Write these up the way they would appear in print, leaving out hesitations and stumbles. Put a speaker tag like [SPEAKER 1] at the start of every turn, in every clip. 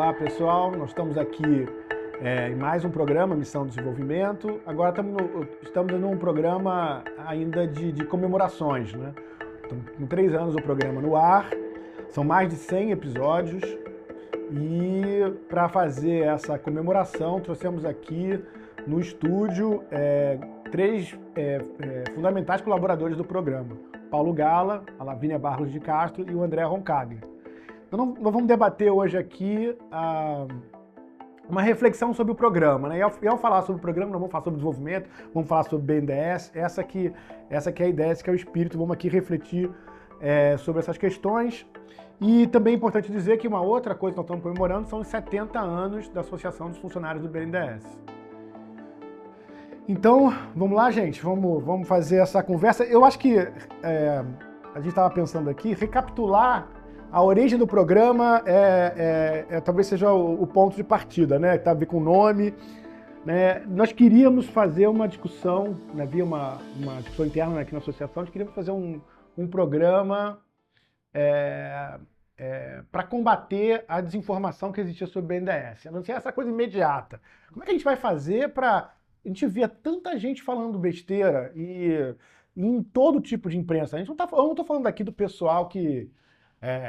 [SPEAKER 1] Olá pessoal, nós estamos aqui em mais um programa, Missão Desenvolvimento. Agora estamos num programa ainda de comemorações, né? Estamos com 3 anos o programa no ar, são mais de 100 episódios e para fazer essa comemoração trouxemos aqui no estúdio três fundamentais colaboradores do programa: Paulo Gala, a Lavínia Barros de Castro e o André Roncaglia. Então, nós vamos debater hoje aqui uma reflexão sobre o programa, né? E ao falar sobre o programa, nós vamos falar sobre desenvolvimento, vamos falar sobre BNDES, essa que é a ideia, esse que é o espírito, vamos aqui refletir sobre essas questões. E também é importante dizer que uma outra coisa que nós estamos comemorando são os 70 anos da Associação dos Funcionários do BNDES. Então, vamos lá, gente, vamos fazer essa conversa. Eu acho que a gente estava pensando aqui, recapitular a origem do programa talvez seja o ponto de partida, né? Tem a ver com o nome, né? Nós queríamos fazer uma discussão, né? Havia uma discussão interna aqui na associação, nós queríamos fazer um programa para combater a desinformação que existia sobre o BNDES. A não ser essa coisa imediata. Como é que a gente vai fazer para... A gente via tanta gente falando besteira e em todo tipo de imprensa. Eu não estou falando aqui do pessoal que...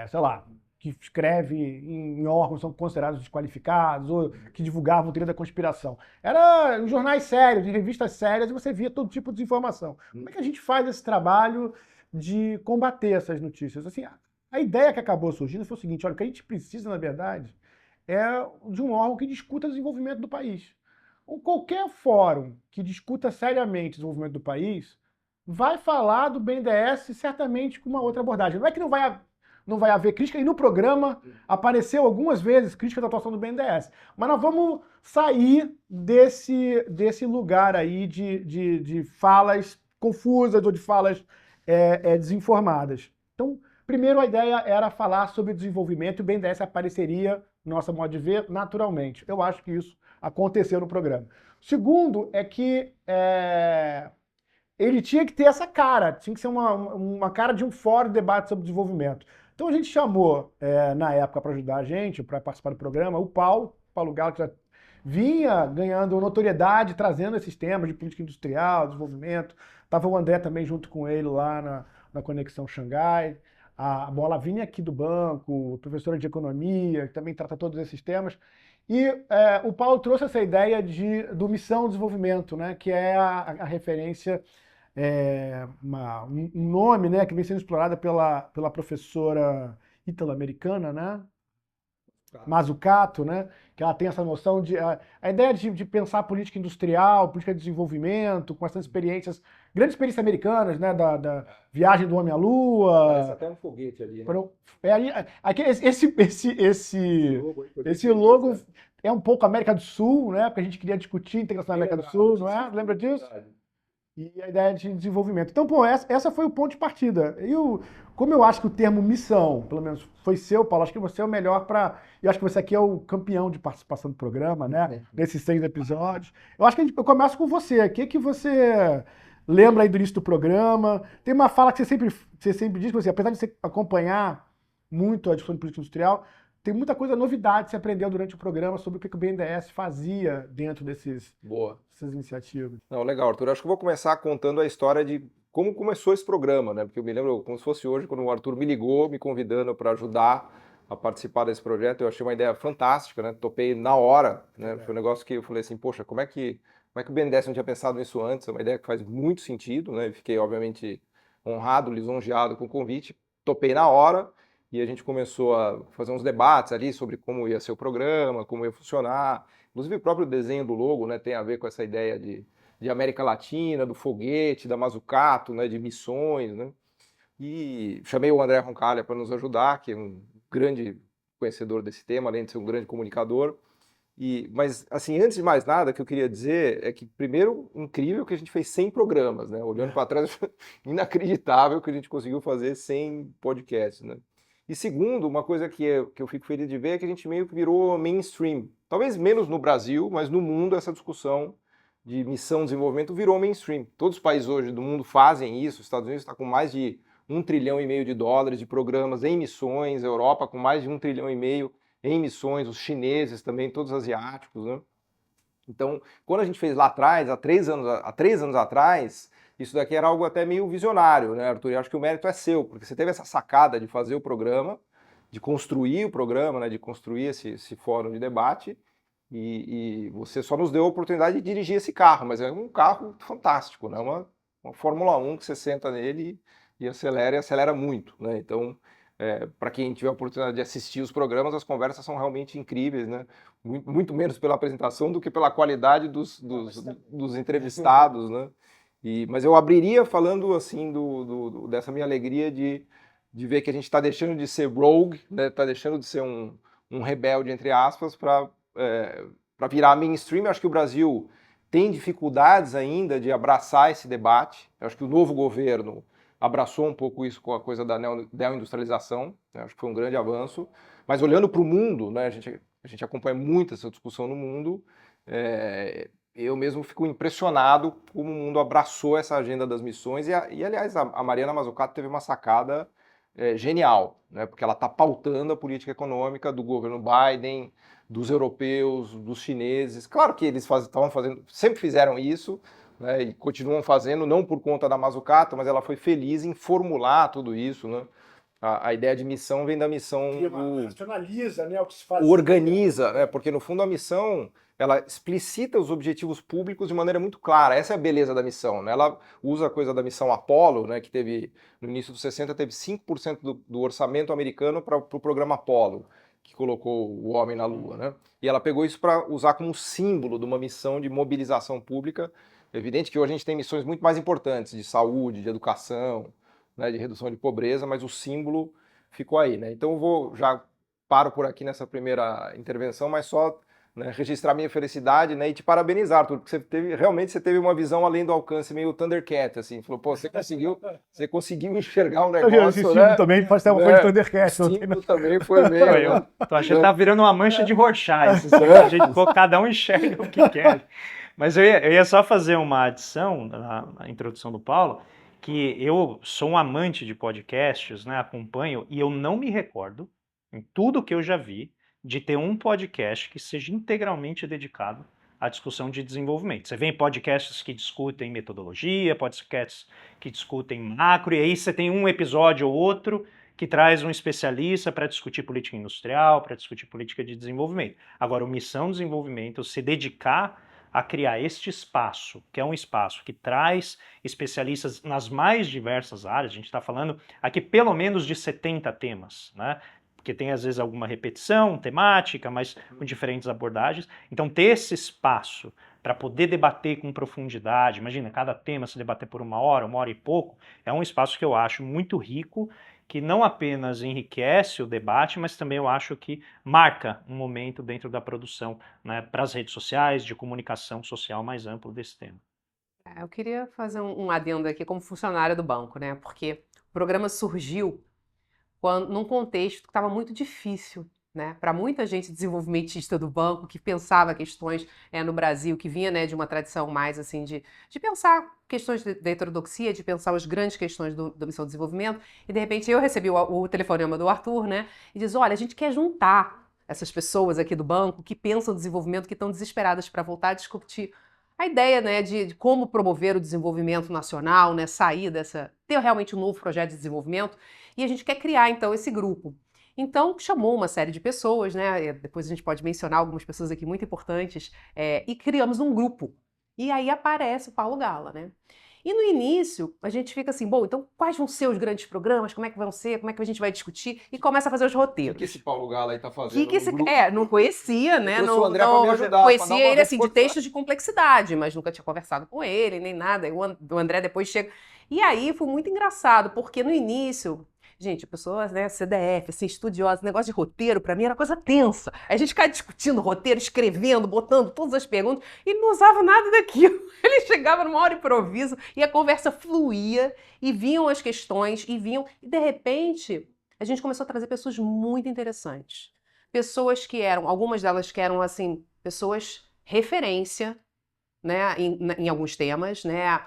[SPEAKER 1] sei lá, que escreve em órgãos que são considerados desqualificados ou que divulgavam teoria da conspiração. Era em jornais sérios, em revistas sérias, e você via todo tipo de desinformação. Como é que a gente faz esse trabalho de combater essas notícias? Assim, a ideia que acabou surgindo foi o seguinte: olha, o que a gente precisa, na verdade, é de um órgão que discuta o desenvolvimento do país. Ou qualquer fórum que discuta seriamente o desenvolvimento do país vai falar do BNDES certamente com uma outra abordagem. Não é que não vai haver crítica, e no programa apareceu algumas vezes crítica da atuação do BNDES. Mas nós vamos sair desse lugar aí de falas confusas ou de falas desinformadas. Então, primeiro a ideia era falar sobre desenvolvimento e o BNDES apareceria, nossa modo de ver, naturalmente. Eu acho que isso aconteceu no programa. Segundo é que ele tinha que ter essa cara, tinha que ser uma cara de um fórum de debate sobre desenvolvimento. Então a gente chamou, na época, para ajudar a gente, para participar do programa, o Paulo Gala, que já vinha ganhando notoriedade, trazendo esses temas de política industrial, desenvolvimento. Estava o André também junto com ele lá na Conexão Xangai. A Lavínia aqui do banco, professora de economia, que também trata todos esses temas. E o Paulo trouxe essa ideia do Missão Desenvolvimento, né, que é a referência... um nome, né, que vem sendo explorada pela professora italo-americana, né? Mazzucato, né? Que ela tem essa noção de... A ideia de pensar a política industrial, política de desenvolvimento, com essas experiências, grandes experiências americanas, né? Da viagem do homem à Lua.
[SPEAKER 2] Parece até um foguete ali, né?
[SPEAKER 1] Esse logo é um pouco América do Sul, né? Porque a gente queria discutir a integração da América do Sul, não é? Lembra disso? E a ideia de desenvolvimento. Então, essa foi o ponto de partida. Como eu acho que o termo missão, pelo menos foi seu, Paulo, acho que você é o melhor para... Eu acho que você aqui é o campeão de participação do programa, né? Nesses 6 episódios. Eu acho que eu começo com você. O que você lembra aí do início do programa? Tem uma fala que você sempre diz, que você, apesar de você acompanhar muito a discussão de política industrial, tem muita coisa, novidade que você aprendeu durante o programa sobre o que o BNDES fazia dentro dessas iniciativas.
[SPEAKER 2] Não, legal, Arthur. Acho que eu vou começar contando a história de como começou esse programa, né? Porque eu me lembro como se fosse hoje, quando o Arthur me ligou, me convidando para ajudar a participar desse projeto. Eu achei uma ideia fantástica, né? Topei na hora, né? Foi um negócio que eu falei assim, poxa, como é que o BNDES não tinha pensado nisso antes? É uma ideia que faz muito sentido, né? E fiquei, obviamente, honrado, lisonjeado com o convite. Topei na hora. E a gente começou a fazer uns debates ali sobre como ia ser o programa, como ia funcionar. Inclusive o próprio desenho do logo, né, tem a ver com essa ideia de América Latina, do foguete, da Mazzucato, né, de missões, né? E chamei o André Roncaglia para nos ajudar, que é um grande conhecedor desse tema, além de ser um grande comunicador. Mas, assim, antes de mais nada, o que eu queria dizer é que, primeiro, incrível que a gente fez 100 programas, né? Olhando para trás, inacreditável que a gente conseguiu fazer 100 podcasts, né? E segundo, uma coisa que eu fico feliz de ver é que a gente meio que virou mainstream. Talvez menos no Brasil, mas no mundo essa discussão de missão de desenvolvimento virou mainstream. Todos os países hoje do mundo fazem isso. Os Estados Unidos está com mais de US$ 1,5 trilhão de programas em missões. A Europa com mais de US$ 1,5 trilhão. em missões, os chineses também, todos asiáticos, né? Então, quando a gente fez lá atrás, há 3 anos atrás, isso daqui era algo até meio visionário, né, Arthur? Eu acho que o mérito é seu, porque você teve essa sacada de fazer o programa, de construir o programa, né, de construir esse fórum de debate, e você só nos deu a oportunidade de dirigir esse carro, mas é um carro fantástico, né? Uma Fórmula 1 que você senta nele e acelera muito, né? Então, para quem tiver a oportunidade de assistir os programas, as conversas são realmente incríveis, né? Muito menos pela apresentação do que pela qualidade dos entrevistados, né? Mas eu abriria falando assim dessa minha alegria de ver que a gente está deixando de ser rogue, né? Está deixando de ser um rebelde, entre aspas, para virar mainstream. Eu acho que o Brasil tem dificuldades ainda de abraçar esse debate. Eu acho que o novo governo abraçou um pouco isso com a coisa da neoindustrialização, né? Acho que foi um grande avanço. Mas olhando para o mundo, né? A gente acompanha muito essa discussão no mundo, eu mesmo fico impressionado como o mundo abraçou essa agenda das missões e aliás, a Mariana Mazzucato teve uma sacada genial, né? Porque ela está pautando a política econômica do governo Biden, dos europeus, dos chineses. Claro que eles estavam fazendo, sempre fizeram isso, né? E continuam fazendo, não por conta da Mazzucato, mas ela foi feliz em formular tudo isso, né? A ideia de missão vem da missão...
[SPEAKER 1] Racionaliza, né, o que se faz.
[SPEAKER 2] Organiza, né? Porque no fundo a missão, ela explicita os objetivos públicos de maneira muito clara. Essa é a beleza da missão, né? Ela usa a coisa da missão Apollo, né? Que teve, no início dos 60, teve 5% do orçamento americano para o programa Apollo, que colocou o homem na Lua, né? E ela pegou isso para usar como símbolo de uma missão de mobilização pública. É evidente que hoje a gente tem missões muito mais importantes, de saúde, de educação, né, de redução de pobreza, mas o símbolo ficou aí, né? Então eu paro por aqui nessa primeira intervenção, mas só, né, registrar minha felicidade, né, e te parabenizar, Arthur, porque realmente você teve uma visão além do alcance meio Thundercat, assim, falou, pô, você conseguiu enxergar um negócio,
[SPEAKER 1] esse
[SPEAKER 2] né?
[SPEAKER 1] Também pode ter uma coisa de Thundercat.
[SPEAKER 2] O símbolo também foi meio...
[SPEAKER 3] Eu tô achando que tá virando uma mancha de Rorschach, a gente, cada um enxerga o que quer. Mas eu ia só fazer uma adição na introdução do Paulo, que eu sou um amante de podcasts, né, acompanho, e eu não me recordo, em tudo que eu já vi, de ter um podcast que seja integralmente dedicado à discussão de desenvolvimento. Você vê em podcasts que discutem metodologia, podcasts que discutem macro, e aí você tem um episódio ou outro que traz um especialista para discutir política industrial, para discutir política de desenvolvimento. Agora, o Missão Desenvolvimento, se dedicar a criar este espaço, que é um espaço que traz especialistas nas mais diversas áreas, a gente está falando aqui pelo menos de 70 temas, né? Porque tem às vezes alguma repetição temática, mas com diferentes abordagens. Então ter esse espaço para poder debater com profundidade, imagina, cada tema se debater por uma hora e pouco, é um espaço que eu acho muito rico, que não apenas enriquece o debate, mas também eu acho que marca um momento dentro da produção, né, para as redes sociais, de comunicação social mais amplo desse tema.
[SPEAKER 4] Eu queria fazer um adendo aqui como funcionária do banco, né? Porque o programa surgiu num contexto que estava muito difícil, né? Para muita gente desenvolvimentista do banco que pensava questões no Brasil, que vinha, né, de uma tradição mais assim de pensar questões da heterodoxia, de pensar as grandes questões da missão de desenvolvimento, e de repente eu recebi o telefonema do Arthur, né? E diz, olha, a gente quer juntar essas pessoas aqui do banco que pensam desenvolvimento, que estão desesperadas para voltar a discutir a ideia, né, de como promover o desenvolvimento nacional, né, ter realmente um novo projeto de desenvolvimento, e a gente quer criar, então, esse grupo. Então, chamou uma série de pessoas, né, depois a gente pode mencionar algumas pessoas aqui muito importantes, e criamos um grupo. E aí aparece o Paulo Gala, né? E no início, a gente fica assim, bom, então quais vão ser os grandes programas, como é que vão ser, como é que a gente vai discutir, e começa a fazer os roteiros.
[SPEAKER 2] O que esse Paulo Gala aí tá fazendo?
[SPEAKER 4] Não conhecia, né?
[SPEAKER 2] O André pra me ajudar,
[SPEAKER 4] conhecia ele assim, de textos de complexidade, mas nunca tinha conversado com ele, nem nada. E o André depois chega. E aí foi muito engraçado, porque no início, gente, pessoas, né, CDF, assim, estudiosas, negócio de roteiro, pra mim era coisa tensa. A gente ficava discutindo roteiro, escrevendo, botando todas as perguntas, e não usava nada daquilo. Ele chegava numa hora de improviso, e a conversa fluía, e vinham as questões, e de repente, a gente começou a trazer pessoas muito interessantes. Pessoas algumas delas que eram, assim, pessoas referência, né, em alguns temas, né,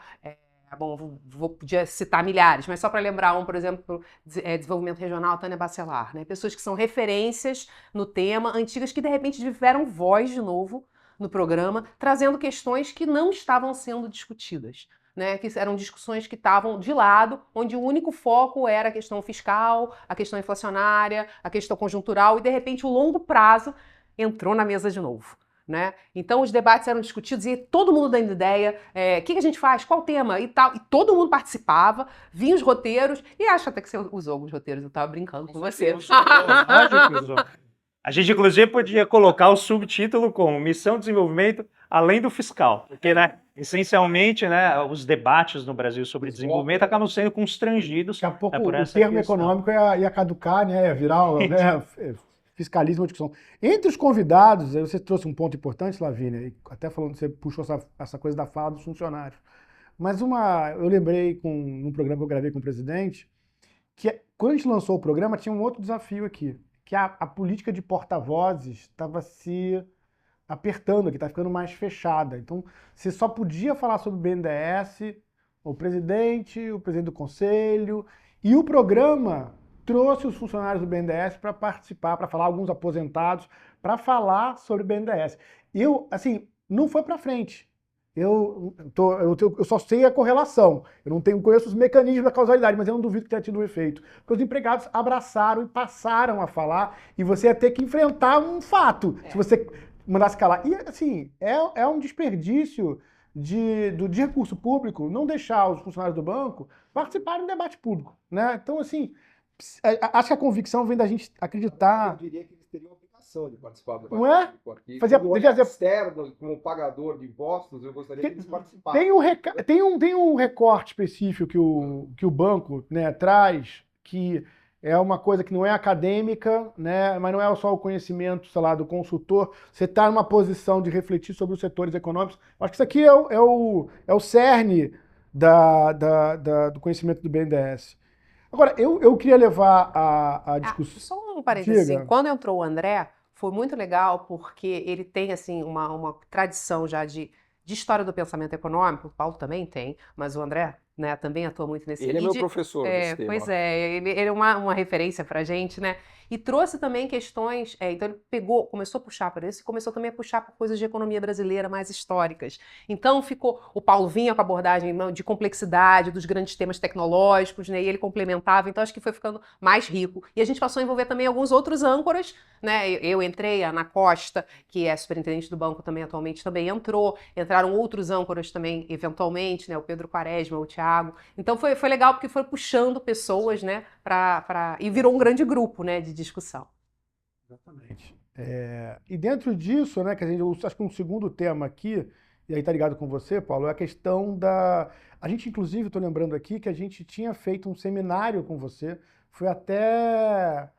[SPEAKER 4] tá bom? Podia citar milhares, mas só para lembrar por exemplo, desenvolvimento regional, Tânia Bacelar, né? Pessoas que são referências no tema, antigas que de repente tiveram voz de novo no programa, trazendo questões que não estavam sendo discutidas. Né, que eram discussões que estavam de lado, onde o único foco era a questão fiscal, a questão inflacionária, a questão conjuntural, e de repente o longo prazo entrou na mesa de novo. Né? Então os debates eram discutidos e todo mundo dando ideia, o que a gente faz, qual tema e tal, e todo mundo participava, vinha os roteiros, e acho até que você usou alguns roteiros, eu estava brincando com você.
[SPEAKER 3] Lógico que usou. A gente, inclusive, podia colocar o subtítulo como Missão de Desenvolvimento além do fiscal, porque, né, essencialmente, né, os debates no Brasil sobre desenvolvimento acabam sendo constrangidos.
[SPEAKER 1] Daqui a pouco
[SPEAKER 3] por
[SPEAKER 1] o
[SPEAKER 3] essa
[SPEAKER 1] termo
[SPEAKER 3] questão.
[SPEAKER 1] econômico ia caducar, né? Ia virar, né? Fiscalismo, discussão. Entre os convidados, aí você trouxe um ponto importante, Lavínia, e até falando, você puxou essa coisa da fala dos funcionários. Mas eu lembrei num programa que eu gravei com o presidente, que quando a gente lançou o programa, tinha um outro desafio aqui, que a política de porta-vozes estava se apertando aqui, está ficando mais fechada. Então, você só podia falar sobre o BNDES, o presidente do conselho, e o programa trouxe os funcionários do BNDES para participar, para falar, alguns aposentados, para falar sobre o BNDES. Assim, não foi para frente. Eu só sei a correlação. Eu não conheço os mecanismos da causalidade, mas eu não duvido que tenha tido um efeito. Porque os empregados abraçaram e passaram a falar, e você ia ter que enfrentar um fato, se você mandasse calar. E, assim, é um desperdício de recurso público não deixar os funcionários do banco participarem do debate público, né? Então, assim, acho que a convicção vem da gente acreditar.
[SPEAKER 2] Eu diria que eles teriam obrigação de participar do
[SPEAKER 1] Não é?
[SPEAKER 2] Devia externo, como pagador de impostos, eu gostaria que eles participassem.
[SPEAKER 1] Tem um recorte específico que o banco, né, traz, que é uma coisa que não é acadêmica, né, mas não é só o conhecimento, sei lá, do consultor. Você está numa posição de refletir sobre os setores econômicos. Acho que isso aqui é o cerne do conhecimento do BNDES. Agora, eu queria levar a discussão.
[SPEAKER 4] Só um parênteses, assim, quando entrou o André, foi muito legal porque ele tem assim uma tradição já de história do pensamento econômico, o Paulo também tem, mas o André, né, também atua muito nesse...
[SPEAKER 2] Ele é meu professor desse tema.
[SPEAKER 4] Pois é, ele é uma referência pra gente, né? E trouxe também questões, então ele começou a puxar por isso e começou também a puxar por coisas de economia brasileira mais históricas. Então o Paulo vinha com a abordagem de complexidade, dos grandes temas tecnológicos, né, e ele complementava, então acho que foi ficando mais rico. E a gente passou a envolver também alguns outros âncoras, né, eu entrei, a Ana Costa, que é superintendente do banco também atualmente, também entraram outros âncoras também, eventualmente, né, o Pedro Quaresma, o Thiago. Então foi legal porque foi puxando pessoas, né, e virou um grande grupo, né, de discussão.
[SPEAKER 1] Exatamente. E dentro disso, né, acho que um segundo tema aqui, e aí tá ligado com você, Paulo, é a questão da... A gente, inclusive, estou lembrando aqui que a gente tinha feito um seminário com você, foi até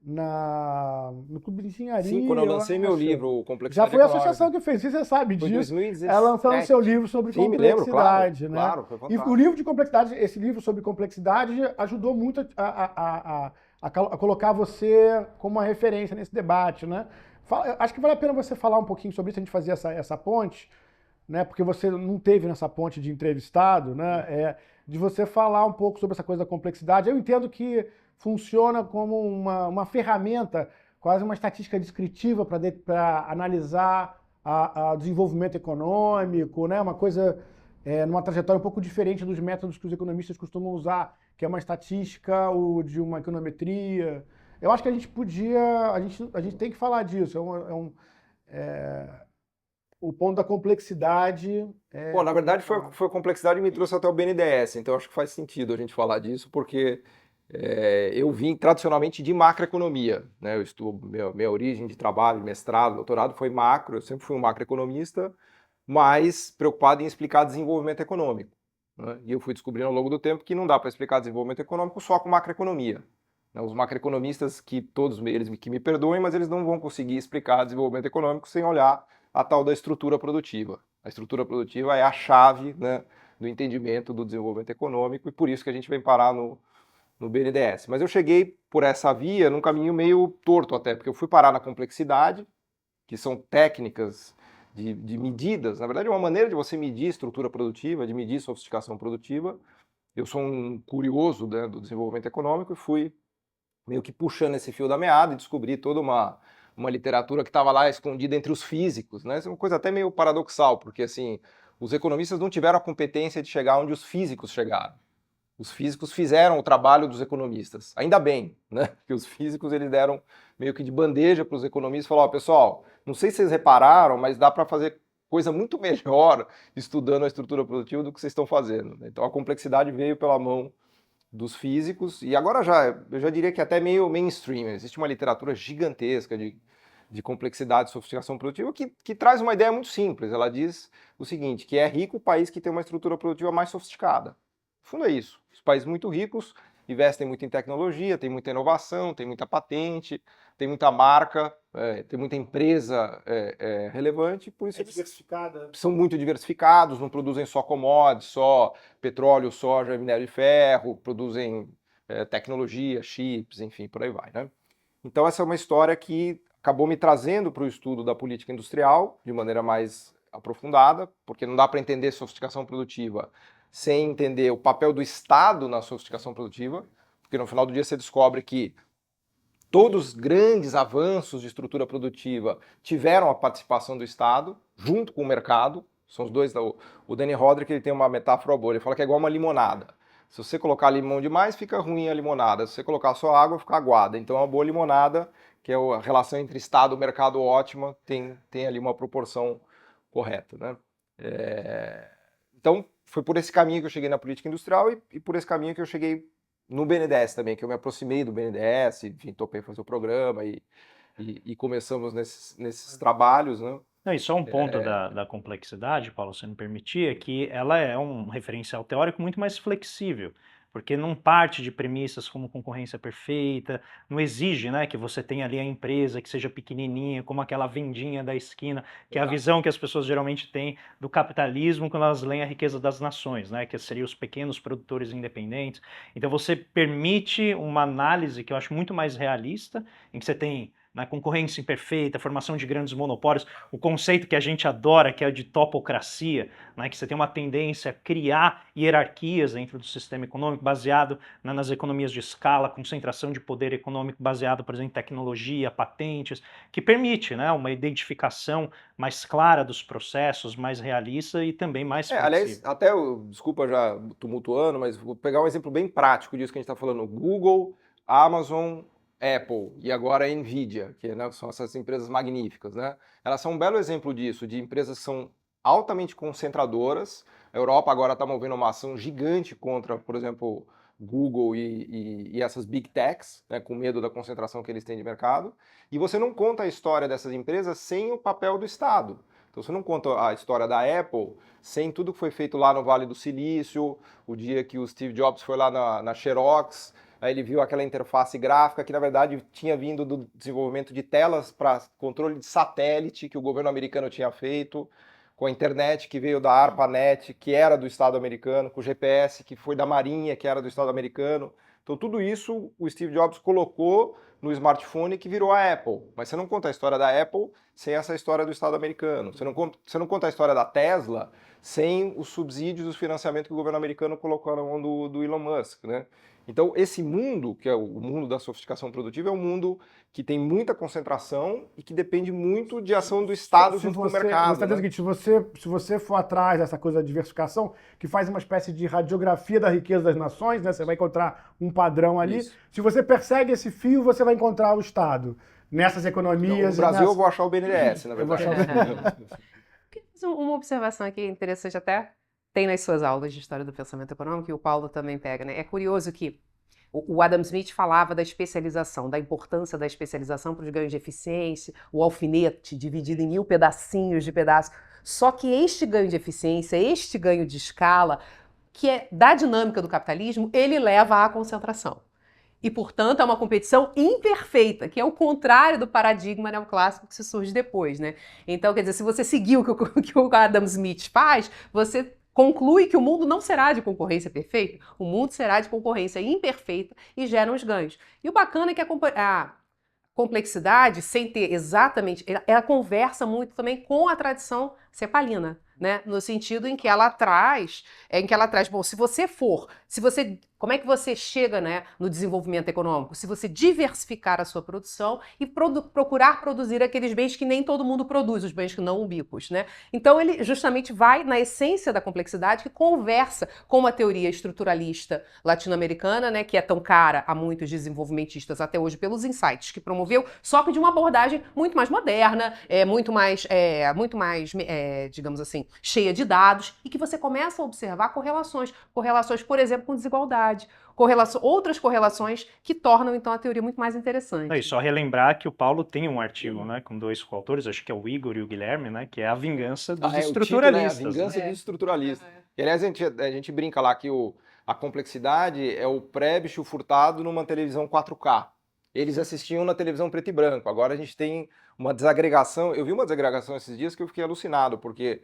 [SPEAKER 1] no Clube de Engenharia.
[SPEAKER 2] Sim, quando eu lancei meu livro,
[SPEAKER 1] Já
[SPEAKER 2] Complexidade
[SPEAKER 1] foi a
[SPEAKER 2] Econômica.
[SPEAKER 1] associação que fez, você sabe disso.
[SPEAKER 2] Foi 2017.
[SPEAKER 1] Ela lançando seu livro sobre complexidade,
[SPEAKER 2] me lembro,
[SPEAKER 1] né?
[SPEAKER 2] Claro, foi
[SPEAKER 1] E
[SPEAKER 2] fantástico.
[SPEAKER 1] o livro de complexidade, esse livro sobre complexidade, ajudou muito a colocar você como uma referência nesse debate, né? Acho que vale a pena você falar um pouquinho sobre isso, a gente fazer essa ponte, né? Porque você não teve nessa ponte de entrevistado, né? De você falar um pouco sobre essa coisa da complexidade. Eu entendo que funciona como uma ferramenta, quase uma estatística descritiva para analisar o desenvolvimento econômico, né? Uma coisa numa trajetória um pouco diferente dos métodos que os economistas costumam usar, que é uma estatística ou de uma econometria. Eu acho que a gente tem que falar disso. O ponto da complexidade.
[SPEAKER 2] Bom, na verdade foi a complexidade que me trouxe até o BNDES, então acho que faz sentido a gente falar disso, porque eu vim tradicionalmente de macroeconomia, né? Eu estudo, minha origem de trabalho, mestrado, doutorado foi macro, eu sempre fui um macroeconomista, mas preocupado em explicar desenvolvimento econômico, né? E eu fui descobrindo ao longo do tempo que não dá para explicar desenvolvimento econômico só com macroeconomia. Os macroeconomistas, que todos eles que me perdoem, mas eles não vão conseguir explicar desenvolvimento econômico sem olhar a tal da estrutura produtiva. A estrutura produtiva é a chave, né, do entendimento do desenvolvimento econômico, e por isso que a gente vem parar no BNDES. Mas eu cheguei por essa via num caminho meio torto até, porque eu fui parar na complexidade, que são técnicas de medidas, na verdade, uma maneira de você medir estrutura produtiva, de medir sofisticação produtiva. Eu sou um curioso, né, do desenvolvimento econômico e fui meio que puxando esse fio da meada e descobri toda uma literatura que estava lá escondida entre os físicos, né? Isso é uma coisa até meio paradoxal, porque assim, os economistas não tiveram a competência de chegar onde os físicos chegaram. Os físicos fizeram o trabalho dos economistas. Ainda bem, né? Porque os físicos eles deram meio que de bandeja para os economistas e falaram, pessoal, não sei se vocês repararam, mas dá para fazer coisa muito melhor estudando a estrutura produtiva do que vocês estão fazendo. Então a complexidade veio pela mão dos físicos e agora eu já diria que até meio mainstream. Existe uma literatura gigantesca de complexidade e sofisticação produtiva que traz uma ideia muito simples. Ela diz o seguinte, que é rico o país que tem uma estrutura produtiva mais sofisticada. No fundo é isso. Os países muito ricos investem muito em tecnologia, tem muita inovação, tem muita patente, tem muita marca, tem muita empresa relevante, por isso eles
[SPEAKER 1] diversificada.
[SPEAKER 2] são muito diversificados, não produzem só commodities, só petróleo, soja, minério de ferro, produzem tecnologia, chips, enfim, por aí vai, né? Então essa é uma história que acabou me trazendo para o estudo da política industrial de maneira mais aprofundada, porque não dá para entender sofisticação produtiva sem entender o papel do Estado na sofisticação produtiva, porque no final do dia você descobre que todos os grandes avanços de estrutura produtiva tiveram a participação do Estado, junto com o mercado. São os dois. O Danny Roderick ele tem uma metáfora boa, ele fala que é igual uma limonada. Se você colocar limão demais, fica ruim a limonada. Se você colocar só água, fica aguada. Então, uma boa limonada, que é a relação entre Estado e mercado ótima, tem ali uma proporção correta, né? Então, foi por esse caminho que eu cheguei na política industrial e por esse caminho que eu cheguei no BNDES também, que eu me aproximei do BNDES, enfim, topei fazer o programa e começamos nesses trabalhos, né?
[SPEAKER 3] Não, e só um ponto da complexidade, Paulo, se me permitir, é que ela é um referencial teórico muito mais flexível, porque não parte de premissas como concorrência perfeita, não exige, né, que você tenha ali a empresa que seja pequenininha, como aquela vendinha da esquina, que é a visão que as pessoas geralmente têm do capitalismo quando elas leem a riqueza das nações, né, que seriam os pequenos produtores independentes. Então você permite uma análise que eu acho muito mais realista, em que você tem na concorrência imperfeita, formação de grandes monopólios, o conceito que a gente adora, que é o de topocracia, né, que você tem uma tendência a criar hierarquias dentro do sistema econômico baseado nas economias de escala, concentração de poder econômico baseado, por exemplo, em tecnologia, patentes, que permite, né, uma identificação mais clara dos processos, mais realista e também mais flexível.
[SPEAKER 2] Aliás, até, desculpa já tumultuando, mas vou pegar um exemplo bem prático disso que a gente está falando. Google, Amazon, Apple e agora a Nvidia, que, né, são essas empresas magníficas, né? Elas são um belo exemplo disso, de empresas que são altamente concentradoras. A Europa agora está movendo uma ação gigante contra, por exemplo, Google e essas big techs, né, com medo da concentração que eles têm de mercado. E você não conta a história dessas empresas sem o papel do Estado. Então você não conta a história da Apple sem tudo que foi feito lá no Vale do Silício, o dia que o Steve Jobs foi lá na Xerox. Aí ele viu aquela interface gráfica que, na verdade, tinha vindo do desenvolvimento de telas para controle de satélite que o governo americano tinha feito, com a internet que veio da ARPANET, que era do Estado americano, com o GPS que foi da Marinha, que era do Estado americano. Então, tudo isso o Steve Jobs colocou no smartphone que virou a Apple. Mas você não conta a história da Apple sem essa história do Estado americano. Você não conta a história da Tesla sem os subsídios e os financiamentos que o governo americano colocou na mão do Elon Musk, né? Então, esse mundo, que é o mundo da sofisticação produtiva, é um mundo que tem muita concentração e que depende muito de ação do Estado junto com o mercado.
[SPEAKER 1] Você está dizendo que se você for atrás dessa coisa da diversificação, que faz uma espécie de radiografia da riqueza das nações, né? Você vai encontrar um padrão ali.
[SPEAKER 2] Isso.
[SPEAKER 1] Se você persegue esse fio, você vai encontrar o Estado nessas economias.
[SPEAKER 2] No Brasil eu vou achar o BNDES, na verdade.
[SPEAKER 1] Eu vou achar o BNDES.
[SPEAKER 4] Queria fazer uma observação aqui interessante, até tem nas suas aulas de História do Pensamento Econômico, e o Paulo também pega, né? É curioso que o Adam Smith falava da especialização, da importância da especialização para os ganhos de eficiência, o alfinete dividido em 1000 pedacinhos de pedaço. Só que este ganho de eficiência, este ganho de escala, que é da dinâmica do capitalismo, ele leva à concentração. E, portanto, é uma competição imperfeita, que é o contrário do paradigma neoclássico que se surge depois, né? Então, quer dizer, se você seguir o que o Adam Smith faz, você conclui que o mundo não será de concorrência perfeita, o mundo será de concorrência imperfeita e gera os ganhos. E o bacana é que a complexidade, sem ter exatamente, ela conversa muito também com a tradição cepalina, né? No sentido em que ela traz, bom, como é que você chega, né, no desenvolvimento econômico? Se você diversificar a sua produção e procurar produzir aqueles bens que nem todo mundo produz, os bens que não ubíquos, né? Então ele justamente vai na essência da complexidade, que conversa com uma teoria estruturalista latino-americana, né, que é tão cara a muitos desenvolvimentistas até hoje pelos insights que promoveu, só que de uma abordagem muito mais moderna, muito mais, digamos assim, cheia de dados, e que você começa a observar correlações, por exemplo, com desigualdade, outras correlações que tornam, então, a teoria muito mais interessante.
[SPEAKER 3] E só relembrar que o Paulo tem um artigo, né, com 2 coautores, acho que é o Igor e o Guilherme, né, que é A Vingança dos Estruturalistas.
[SPEAKER 2] O título, né? A Vingança dos Estruturalistas. E, aliás, a gente brinca lá que a complexidade é o Prebisch e o Furtado numa televisão 4K. Eles assistiam na televisão preto e branco. Agora a gente tem uma desagregação. Eu vi uma desagregação esses dias que eu fiquei alucinado, porque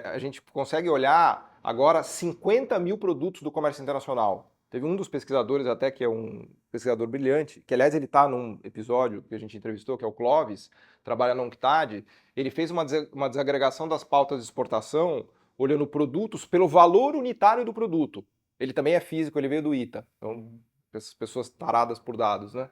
[SPEAKER 2] a gente consegue olhar agora 50 mil produtos do comércio internacional. Teve um dos pesquisadores até, que é um pesquisador brilhante, que aliás ele está num episódio que a gente entrevistou, que é o Clóvis, trabalha na UNCTAD. Ele fez uma desagregação das pautas de exportação, olhando produtos pelo valor unitário do produto. Ele também é físico, ele veio do ITA, então essas pessoas taradas por dados, né?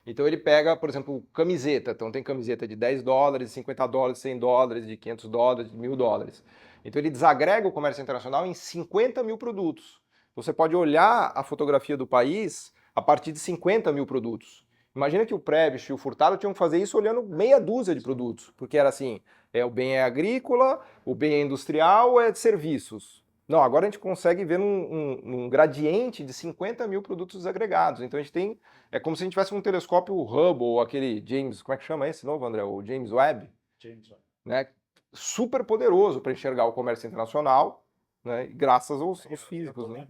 [SPEAKER 2] Então ele pega, por exemplo, camiseta. Então tem camiseta de $10, de $50, de $100, de $500, de $1.000. Então ele desagrega o comércio internacional em 50 mil produtos. Você pode olhar a fotografia do país a partir de 50 mil produtos. Imagina que o Prebisch e o Furtado tinham que fazer isso olhando meia dúzia de produtos, porque era assim, o bem é agrícola, o bem é industrial, é de serviços. Não, agora a gente consegue ver num gradiente de 50 mil produtos desagregados. Então a gente tem, é como se a gente tivesse um telescópio Hubble, ou aquele James, como é que chama esse novo, André? O James Webb?
[SPEAKER 3] James Webb.
[SPEAKER 2] Né? Super poderoso para enxergar o comércio internacional, né? Graças aos físicos, né?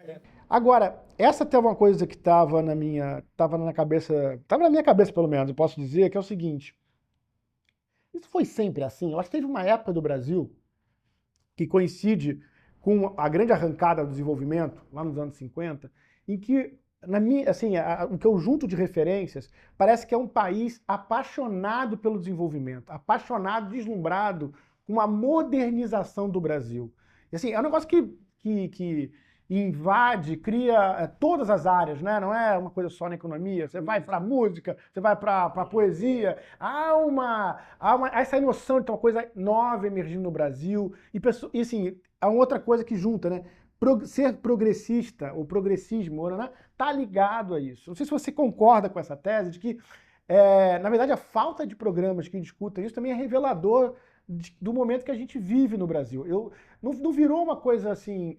[SPEAKER 1] Agora, essa tem uma coisa que estava na minha cabeça pelo menos, eu posso dizer, que é o seguinte: isso foi sempre assim? Eu acho que teve uma época do Brasil que coincide com a grande arrancada do desenvolvimento, lá nos anos 50, em que, o que eu junto de referências, parece que é um país apaixonado pelo desenvolvimento, apaixonado, deslumbrado com a modernização do Brasil. E, assim, é um negócio que invade, cria todas as áreas, né? Não é uma coisa só na economia. Você vai para a música, você vai para a poesia. Há essa noção de ter uma coisa nova emergindo no Brasil. E assim, há uma outra coisa que junta, né? Ser progressista, o progressismo, né? Tá ligado a isso. Não sei se você concorda com essa tese de que, na verdade, a falta de programas que discutem isso também é revelador do momento que a gente vive no Brasil. Não virou uma coisa assim,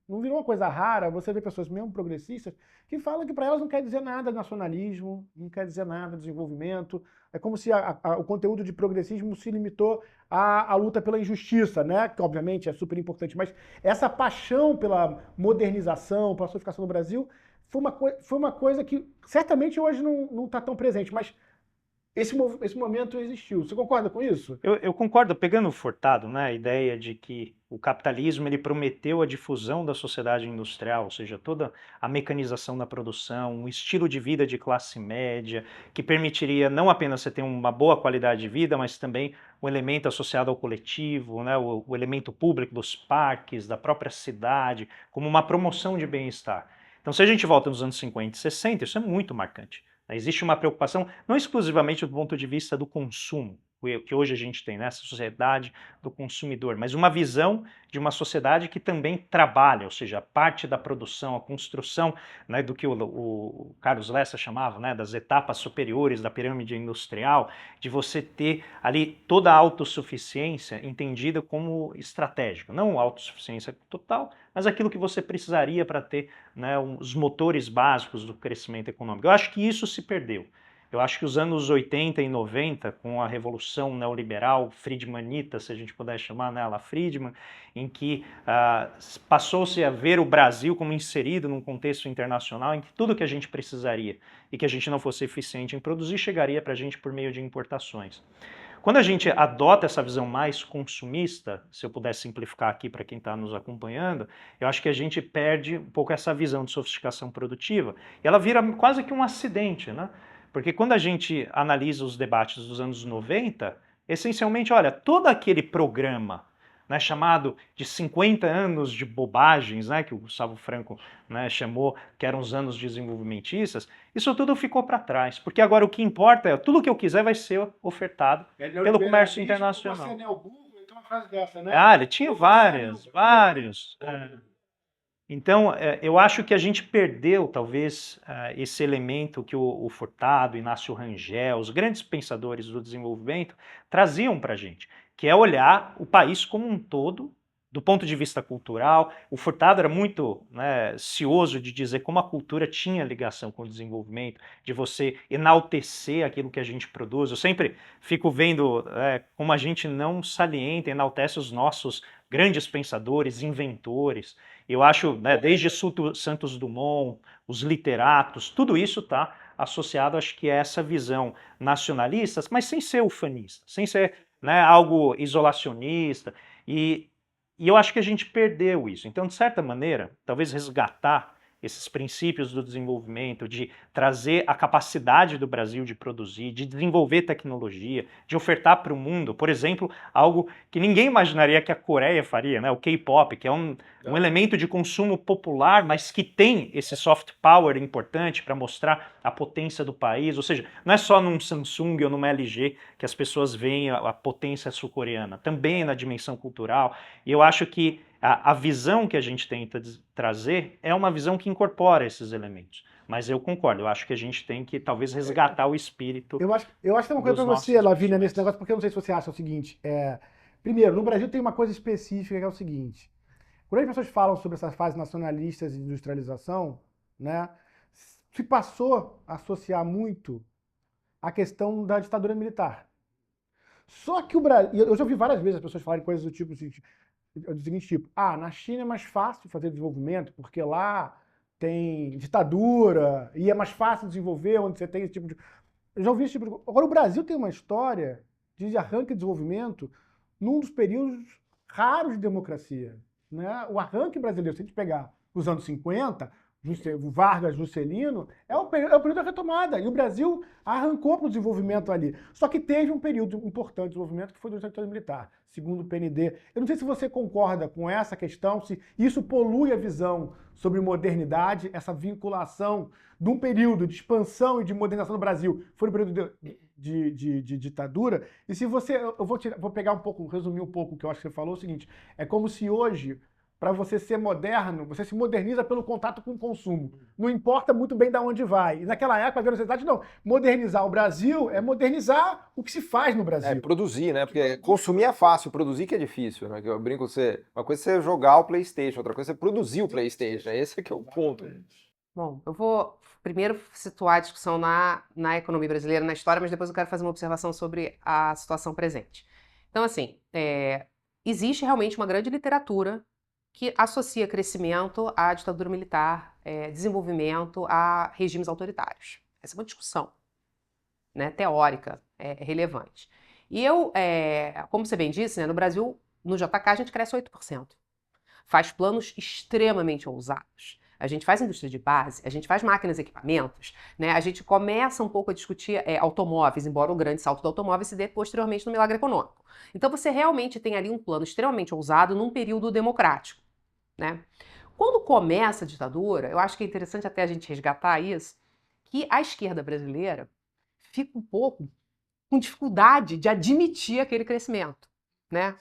[SPEAKER 1] não virou uma coisa rara você ver pessoas mesmo progressistas que falam que para elas não quer dizer nada de nacionalismo, não quer dizer nada de desenvolvimento. É como se o conteúdo de progressismo se limitou à luta pela injustiça, né? Que obviamente é super importante, mas essa paixão pela modernização, pela sofisticação do Brasil, foi uma coisa que certamente hoje não está tão presente, mas esse momento existiu. Você concorda com isso?
[SPEAKER 3] Eu concordo, pegando o Furtado, né, a ideia de que o capitalismo ele prometeu a difusão da sociedade industrial, ou seja, toda a mecanização da produção, um estilo de vida de classe média, que permitiria não apenas você ter uma boa qualidade de vida, mas também um elemento associado ao coletivo, né, o elemento público dos parques, da própria cidade, como uma promoção de bem-estar. Então, se a gente volta nos anos 50 e 60, isso é muito marcante. Existe uma preocupação, não exclusivamente do ponto de vista do consumo, que hoje a gente tem nessa sociedade do consumidor, mas uma visão de uma sociedade que também trabalha, ou seja, a parte da produção, a construção, né, do que o Carlos Lessa chamava, né, das etapas superiores da pirâmide industrial, de você ter ali toda a autossuficiência entendida como estratégico, não autossuficiência total, mas aquilo que você precisaria para ter, né, os motores básicos do crescimento econômico. Eu acho que isso se perdeu. Eu acho que os anos 80 e 90, com a revolução neoliberal, friedmanita, se a gente puder chamar nela Friedman, em que passou-se a ver o Brasil como inserido num contexto internacional em que tudo que a gente precisaria e que a gente não fosse eficiente em produzir chegaria para a gente por meio de importações. Quando a gente adota essa visão mais consumista, se eu puder simplificar aqui para quem está nos acompanhando, eu acho que a gente perde um pouco essa visão de sofisticação produtiva e ela vira quase que um acidente, né? Porque quando a gente analisa os debates dos anos 90, essencialmente, olha, todo aquele programa, né, chamado de 50 anos de bobagens, né, que o Gustavo Franco, né, chamou que eram os anos desenvolvimentistas, isso tudo ficou para trás. Porque agora o que importa é tudo que eu quiser vai ser ofertado pelo comércio internacional.
[SPEAKER 1] Você é neoburgo, então uma frase dessa, né?
[SPEAKER 3] Ah, ele tinha vários. Então, eu acho que a gente perdeu, talvez, esse elemento que o Furtado, Inácio Rangel, os grandes pensadores do desenvolvimento traziam para a gente, que é olhar o país como um todo, do ponto de vista cultural. O Furtado era muito, né, cioso de dizer como a cultura tinha ligação com o desenvolvimento, de você enaltecer aquilo que a gente produz. Eu sempre fico vendo como a gente não salienta, enaltece os nossos grandes pensadores, inventores. Eu acho, né, desde Santos Dumont, os literatos, tudo isso está associado, acho que, a essa visão nacionalista, mas sem ser ufanista, sem ser, né, algo isolacionista. E eu acho que a gente perdeu isso. Então, de certa maneira, talvez resgatar esses princípios do desenvolvimento, de trazer a capacidade do Brasil de produzir, de desenvolver tecnologia, de ofertar para o mundo, por exemplo, algo que ninguém imaginaria que a Coreia faria, né? O K-pop, que é um elemento de consumo popular, mas que tem esse soft power importante para mostrar a potência do país. Ou seja, não é só num Samsung ou numa LG que as pessoas veem a potência sul-coreana, também na dimensão cultural. E eu acho que a visão que a gente tenta trazer é uma visão que incorpora esses elementos. Mas eu concordo, eu acho que a gente tem que talvez resgatar o espírito.
[SPEAKER 1] Eu acho que tem uma coisa para você, Lavínia, nesse negócio, porque eu não sei se você acha o seguinte. Primeiro, no Brasil tem uma coisa específica que é o seguinte. Quando as pessoas falam sobre essas fases nacionalistas de industrialização, né, se passou a associar muito a questão da ditadura militar. Só que o Brasil... Eu já ouvi várias vezes as pessoas falarem coisas do seguinte tipo, na China é mais fácil fazer desenvolvimento, porque lá tem ditadura, e é mais fácil desenvolver onde você tem esse tipo de... Eu já ouvi esse tipo de... Agora, o Brasil tem uma história de arranque e desenvolvimento num dos períodos raros de democracia. Né? O arranque brasileiro, se a gente pegar os anos 50, Vargas, Juscelino, é o período da retomada. E o Brasil arrancou para o desenvolvimento ali. Só que teve um período importante de desenvolvimento que foi durante a ditadura militar, segundo o PND. Eu não sei se você concorda com essa questão, se isso polui a visão sobre modernidade, essa vinculação de um período de expansão e de modernização do Brasil foi um período de ditadura. E se você... Eu vou pegar um pouco, resumir um pouco o que eu acho que você falou, é o seguinte, é como se hoje... Para você ser moderno, você se moderniza pelo contato com o consumo. Não importa muito bem de onde vai. E naquela época, a necessidade não. Modernizar o Brasil é modernizar o que se faz no Brasil.
[SPEAKER 2] Produzir, né? Porque consumir é fácil, produzir que é difícil, né? Eu brinco, uma coisa é você jogar o PlayStation, outra coisa é você produzir o PlayStation. Esse é que é o ponto.
[SPEAKER 4] Bom, eu vou primeiro situar a discussão na economia brasileira, na história, mas depois eu quero fazer uma observação sobre a situação presente. Então, assim, existe realmente uma grande literatura que associa crescimento à ditadura militar, desenvolvimento a regimes autoritários. Essa é uma discussão, né, teórica, relevante. E como você bem disse, né, no Brasil, no JK, a gente cresce 8%. Faz planos extremamente ousados. A gente faz indústria de base, a gente faz máquinas e equipamentos, né? A gente começa um pouco a discutir automóveis, embora o grande salto do automóvel se dê posteriormente no milagre econômico. Então você realmente tem ali um plano extremamente ousado num período democrático. Né? Quando começa a ditadura, eu acho que é interessante até a gente resgatar isso, que a esquerda brasileira fica um pouco com dificuldade de admitir aquele crescimento. Né?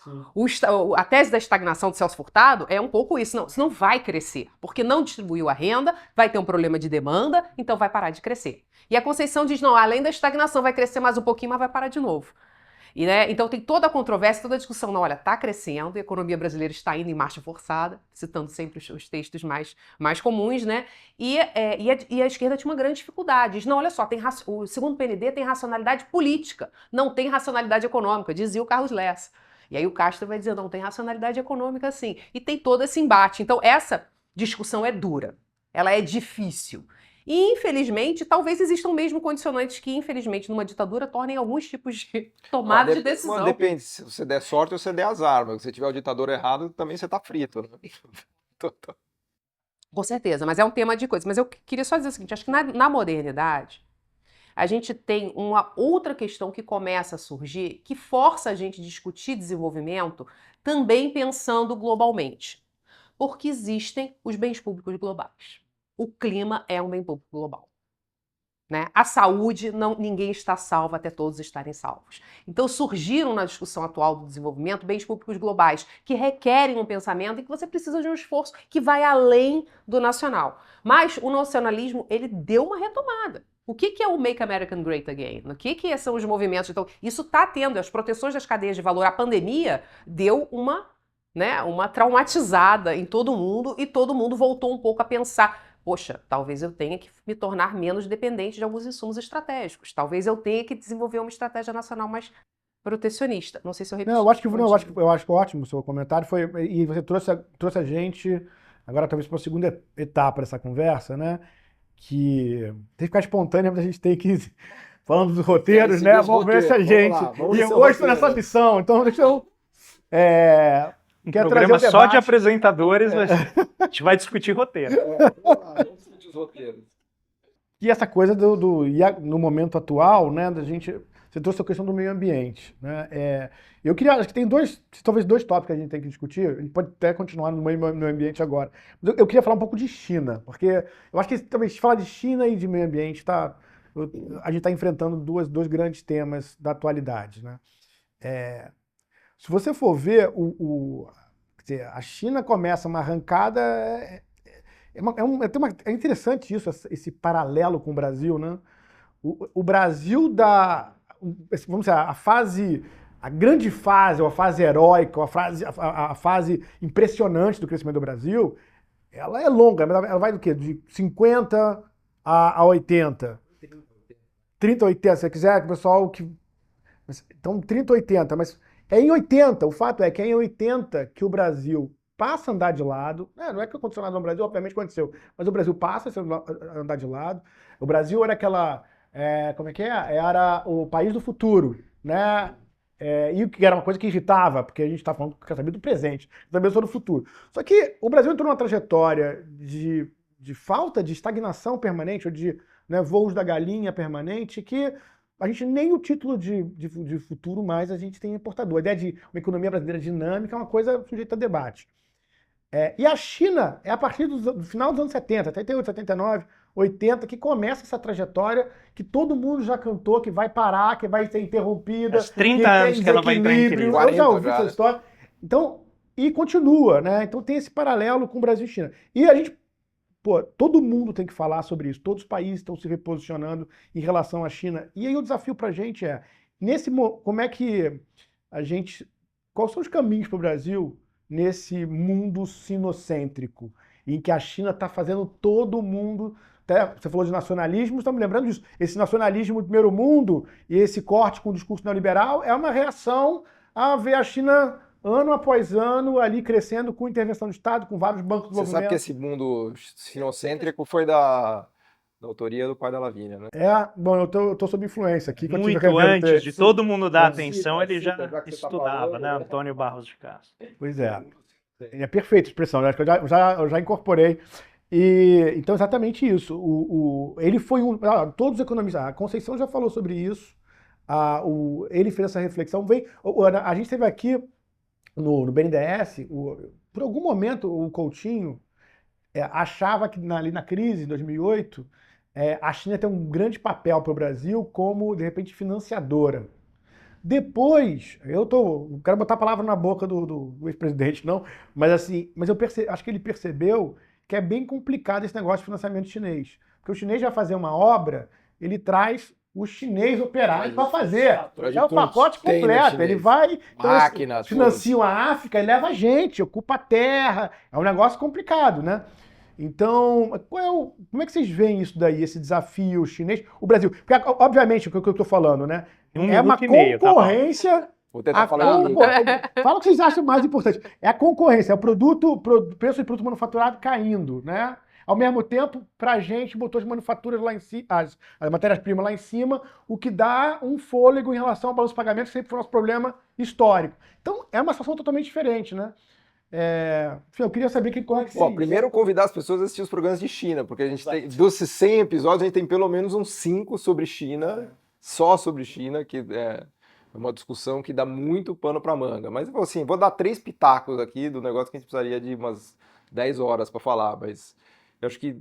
[SPEAKER 4] A tese da estagnação do Celso Furtado é um pouco isso. Não, isso não vai crescer, porque não distribuiu a renda, vai ter um problema de demanda, então vai parar de crescer. E a Conceição diz, não, além da estagnação vai crescer mais um pouquinho, mas vai parar de novo. E, né, então tem toda a controvérsia, toda a discussão, não, olha, está crescendo, a economia brasileira está indo em marcha forçada, citando sempre os textos mais comuns, né, e a esquerda tinha uma grande dificuldade, diz, não, olha só, o segundo PND tem racionalidade política, não tem racionalidade econômica, dizia o Carlos Lessa. E aí o Castro vai dizer, não, tem racionalidade econômica sim, e tem todo esse embate. Então essa discussão é dura, ela é difícil. E, infelizmente, talvez existam mesmo condicionantes que, infelizmente, numa ditadura, tornem alguns tipos de tomada de decisão.
[SPEAKER 2] Depende, se você der sorte ou se você der azar, mas se você tiver o ditador errado, também você tá frito. Né?
[SPEAKER 4] Com certeza, mas é um tema de coisa. Mas eu queria só dizer o seguinte, acho que na modernidade, a gente tem uma outra questão que começa a surgir, que força a gente a discutir desenvolvimento também pensando globalmente. Porque existem os bens públicos globais. O clima é um bem público global. Né? A saúde, ninguém está salvo até todos estarem salvos. Então surgiram na discussão atual do desenvolvimento bens públicos globais que requerem um pensamento e que você precisa de um esforço que vai além do nacional. Mas o nacionalismo, ele deu uma retomada. O que é o Make America Great Again? O que são os movimentos? Então, isso está tendo, as proteções das cadeias de valor. A pandemia deu uma traumatizada em todo mundo e todo mundo voltou um pouco a pensar: poxa, talvez eu tenha que me tornar menos dependente de alguns insumos estratégicos. Talvez eu tenha que desenvolver uma estratégia nacional mais protecionista. Não sei se eu repeti.
[SPEAKER 1] Não, eu acho que ótimo o seu comentário. E você trouxe a gente, agora talvez para a segunda etapa dessa conversa, né? Que tem que ficar espontânea, mas a gente tem que ir falando dos roteiros, né? Vamos ver se a gente... E eu hoje estou nessa missão, então deixa eu...
[SPEAKER 3] Um programa só de apresentadores, mas a gente vai discutir roteiro.
[SPEAKER 2] Vamos discutir os roteiros.
[SPEAKER 1] E essa coisa no momento atual, né, da gente... Você trouxe a questão do meio ambiente, né? Eu queria, acho que tem talvez dois tópicos que a gente tem que discutir. A gente pode até continuar no meio ambiente agora. Mas eu queria falar um pouco de China, porque eu acho que talvez falar de China e de meio ambiente a gente está enfrentando dois grandes temas da atualidade, né? Se você for ver, quer dizer, a China começa uma arrancada. É interessante isso, esse paralelo com o Brasil, né? O Brasil vamos dizer, a grande fase, ou a fase heróica, ou a fase impressionante do crescimento do Brasil, ela é longa, ela vai do quê? De 50 a 80. 30 a 80, se você quiser, pessoal que... Então, 30 a 80, mas é em 80, o fato é que é em 80 que o Brasil passa a andar de lado. Não é que aconteceu nada no Brasil, obviamente aconteceu, mas o Brasil passa a andar de lado. O Brasil era aquela... como é que é? Era o país do futuro, né? E que era uma coisa que irritava, porque a gente está falando, quer saber, do presente, também só do futuro. Só que o Brasil entrou numa trajetória de falta de estagnação permanente, ou de, né, voos da galinha permanente, que a gente nem o título de futuro mais a gente tem importador. A ideia de uma economia brasileira dinâmica é uma coisa sujeita a debate. E a China é a partir do final dos anos 70, 78, 79, 80, que começa essa trajetória que todo mundo já cantou, que vai parar, que vai ser interrompida.
[SPEAKER 3] Faz 30 anos que ela vai entrar em crise.
[SPEAKER 1] Eu já ouvi essa história. Então, e continua, né? Então tem esse paralelo com o Brasil e China. E a gente, todo mundo tem que falar sobre isso. Todos os países estão se reposicionando em relação à China. E aí o desafio pra gente como é que quais são os caminhos para o Brasil nesse mundo sinocêntrico, em que a China está fazendo todo mundo... Você falou de nacionalismo, estamos lembrando disso. Esse nacionalismo do primeiro mundo e esse corte com o discurso neoliberal é uma reação a ver a China, ano após ano, ali crescendo com intervenção do Estado, com vários bancos de desenvolvimento.
[SPEAKER 2] Você sabe que esse mundo sinocêntrico foi da autoria do pai da Lavínia, né?
[SPEAKER 1] Bom, eu tô sob influência aqui.
[SPEAKER 3] Muito antes de todo mundo dar atenção, ele já estudava, né? Antônio Barros de Castro.
[SPEAKER 1] Pois é. É perfeita a expressão, né? Acho que eu já incorporei. Então, exatamente isso. Ele foi todos os economistas. A Conceição já falou sobre isso. Ele fez essa reflexão. A gente teve aqui no BNDES, por algum momento, o Coutinho achava que ali na crise de 2008, a China tem um grande papel para o Brasil como, de repente, financiadora. Depois, não quero botar a palavra na boca do ex-presidente, não, mas acho que ele percebeu que é bem complicado esse negócio de financiamento chinês. Porque o chinês vai fazer uma obra, ele traz o chinês operário para fazer. É o pacote completo. Ele vai,
[SPEAKER 2] máquinas,
[SPEAKER 1] financia a África e leva a gente, ocupa a terra. É um negócio complicado, né? Então, como é que vocês veem isso daí, esse desafio chinês? O Brasil, porque obviamente o que eu estou falando, né? É uma concorrência.
[SPEAKER 2] Vou tentar falar
[SPEAKER 1] Fala o que vocês acham mais importante. É a concorrência, é o preço de produto manufaturado caindo, né? Ao mesmo tempo, para a gente, botou as manufaturas lá em cima, as matérias-primas lá em cima, o que dá um fôlego em relação ao balanço de pagamentos, que sempre foi o nosso problema histórico. Então, é uma situação totalmente diferente, né? Enfim, eu queria saber como é que
[SPEAKER 2] Bom, primeiro convidar as pessoas a assistir os programas de China, porque a gente tem, dos 100 episódios, a gente tem pelo menos uns 5 sobre China, só sobre China, que é uma discussão que dá muito pano para manga. Mas, assim, vou dar 3 pitacos aqui do negócio que a gente precisaria de umas 10 horas para falar, mas eu acho que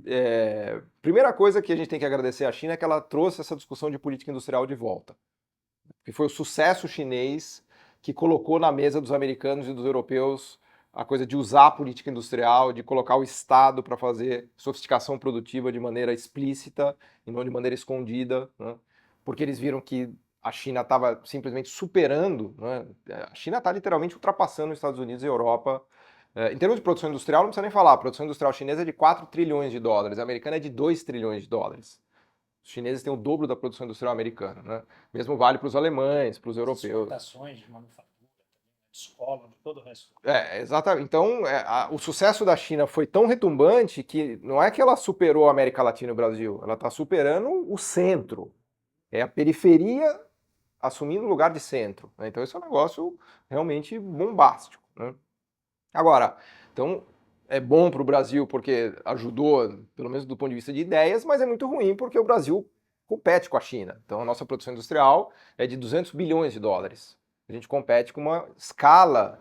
[SPEAKER 2] primeira coisa que a gente tem que agradecer à China é que ela trouxe essa discussão de política industrial de volta. Que foi o sucesso chinês que colocou na mesa dos americanos e dos europeus a coisa de usar a política industrial, de colocar o Estado para fazer sofisticação produtiva de maneira explícita e não de maneira escondida, né? Porque eles viram que a China estava simplesmente superando, né? A China está literalmente ultrapassando os Estados Unidos e a Europa. Em termos de produção industrial, não precisa nem falar, a produção industrial chinesa é de 4 trilhões de dólares, a americana é de 2 trilhões de dólares. Os chineses têm o dobro da produção industrial americana, né? Mesmo vale para os alemães, para os europeus.
[SPEAKER 3] Exportações de manufatura, de escola, de todo o resto.
[SPEAKER 2] Exatamente. Então, o sucesso da China foi tão retumbante que não é que ela superou a América Latina e o Brasil, ela está superando o centro. É a periferia assumindo o lugar de centro, né? Então, esse é um negócio realmente bombástico, né? Agora, então, é bom para o Brasil porque ajudou, pelo menos do ponto de vista de ideias, mas é muito ruim porque o Brasil compete com a China. Então, a nossa produção industrial é de 200 bilhões de dólares. A gente compete com uma escala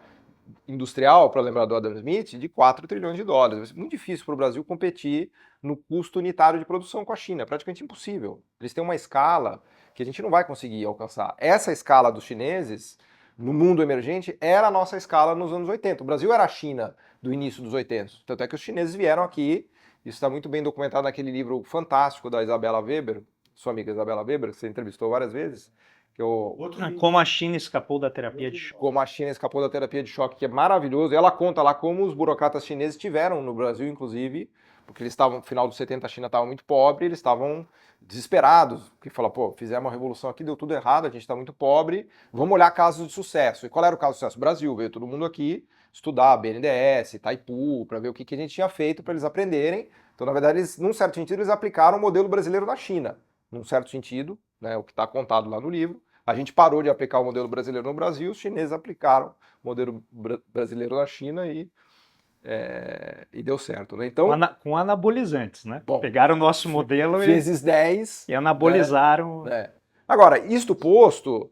[SPEAKER 2] industrial, para lembrar do Adam Smith, de 4 trilhões de dólares. Vai ser muito difícil para o Brasil competir no custo unitário de produção com a China. É praticamente impossível. Eles têm uma escala que a gente não vai conseguir alcançar. Essa escala dos chineses no mundo emergente era a nossa escala nos anos 80. O Brasil era a China do início dos 80. Tanto é que os chineses vieram aqui, isso está muito bem documentado naquele livro fantástico da Isabella Weber, sua amiga Isabella Weber, que você entrevistou várias vezes.
[SPEAKER 3] Como a China escapou da terapia de choque.
[SPEAKER 2] Como a China escapou da terapia de choque, que é maravilhoso. Ela conta lá como os burocratas chineses tiveram no Brasil, inclusive, porque eles estavam, no final dos 70, a China estava muito pobre, eles estavam desesperados, porque falaram, pô, fizemos uma revolução aqui, deu tudo errado, a gente está muito pobre, vamos olhar casos de sucesso. E qual era o caso de sucesso? O Brasil, veio todo mundo aqui estudar BNDES, Itaipu, para ver o que a gente tinha feito para eles aprenderem. Então, na verdade, num certo sentido, eles aplicaram o modelo brasileiro na China, num certo sentido, né, o que está contado lá no livro. A gente parou de aplicar o modelo brasileiro no Brasil, os chineses aplicaram o modelo brasileiro na China e deu certo, né? Então,
[SPEAKER 3] com anabolizantes, né?
[SPEAKER 2] Bom,
[SPEAKER 3] pegaram o nosso modelo
[SPEAKER 2] vezes 10
[SPEAKER 3] e anabolizaram.
[SPEAKER 2] Agora, isto posto,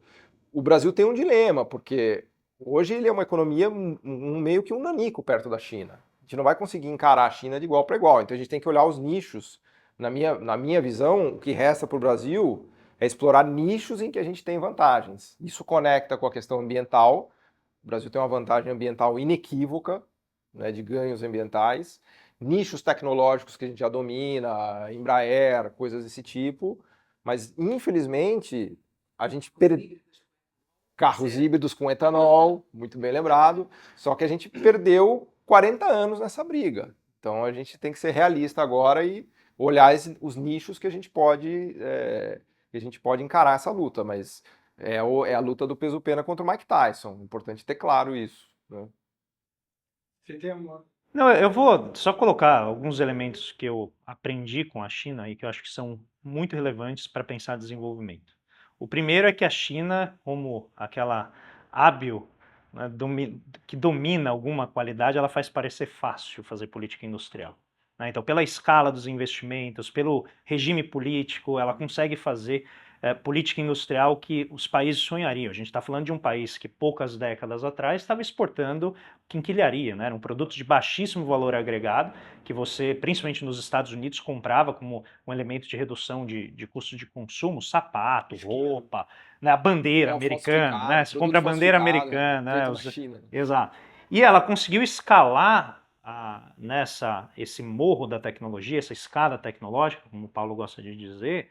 [SPEAKER 2] o Brasil tem um dilema, porque hoje ele é uma economia meio que um nanico perto da China. A gente não vai conseguir encarar a China de igual para igual, então a gente tem que olhar os nichos. Na minha visão, o que resta para o Brasil é explorar nichos em que a gente tem vantagens. Isso conecta com a questão ambiental. O Brasil tem uma vantagem ambiental inequívoca, né, de ganhos ambientais. Nichos tecnológicos que a gente já domina, Embraer, coisas desse tipo. Mas, infelizmente, a gente perdeu carros híbridos com etanol, muito bem lembrado, só que a gente perdeu 40 anos nessa briga. Então, a gente tem que ser realista agora e olhar os nichos que a gente pode encarar essa luta, mas é a luta do peso-pena contra o Mike Tyson. Importante ter claro isso, né?
[SPEAKER 1] Você tem uma...
[SPEAKER 3] Não, eu vou só colocar alguns elementos que eu aprendi com a China e que eu acho que são muito relevantes para pensar desenvolvimento. O primeiro é que a China, como aquela hábil, né, que domina alguma qualidade, ela faz parecer fácil fazer política industrial. Então, pela escala dos investimentos, pelo regime político, ela consegue fazer política industrial que os países sonhariam. A gente está falando de um país que poucas décadas atrás estava exportando quinquilharia, né? Era um produto de baixíssimo valor agregado que você, principalmente nos Estados Unidos, comprava como um elemento de redução de custo de consumo, sapato, roupa, né? A bandeira americana, né? Você compra a bandeira americana, né? Exato. E ela conseguiu escalar esse morro da tecnologia, essa escada tecnológica, como o Paulo gosta de dizer,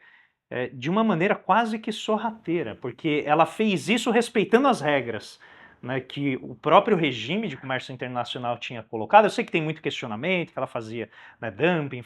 [SPEAKER 3] de uma maneira quase que sorrateira, porque ela fez isso respeitando as regras, né, que o próprio regime de comércio internacional tinha colocado. Eu sei que tem muito questionamento, que ela fazia, né, dumping,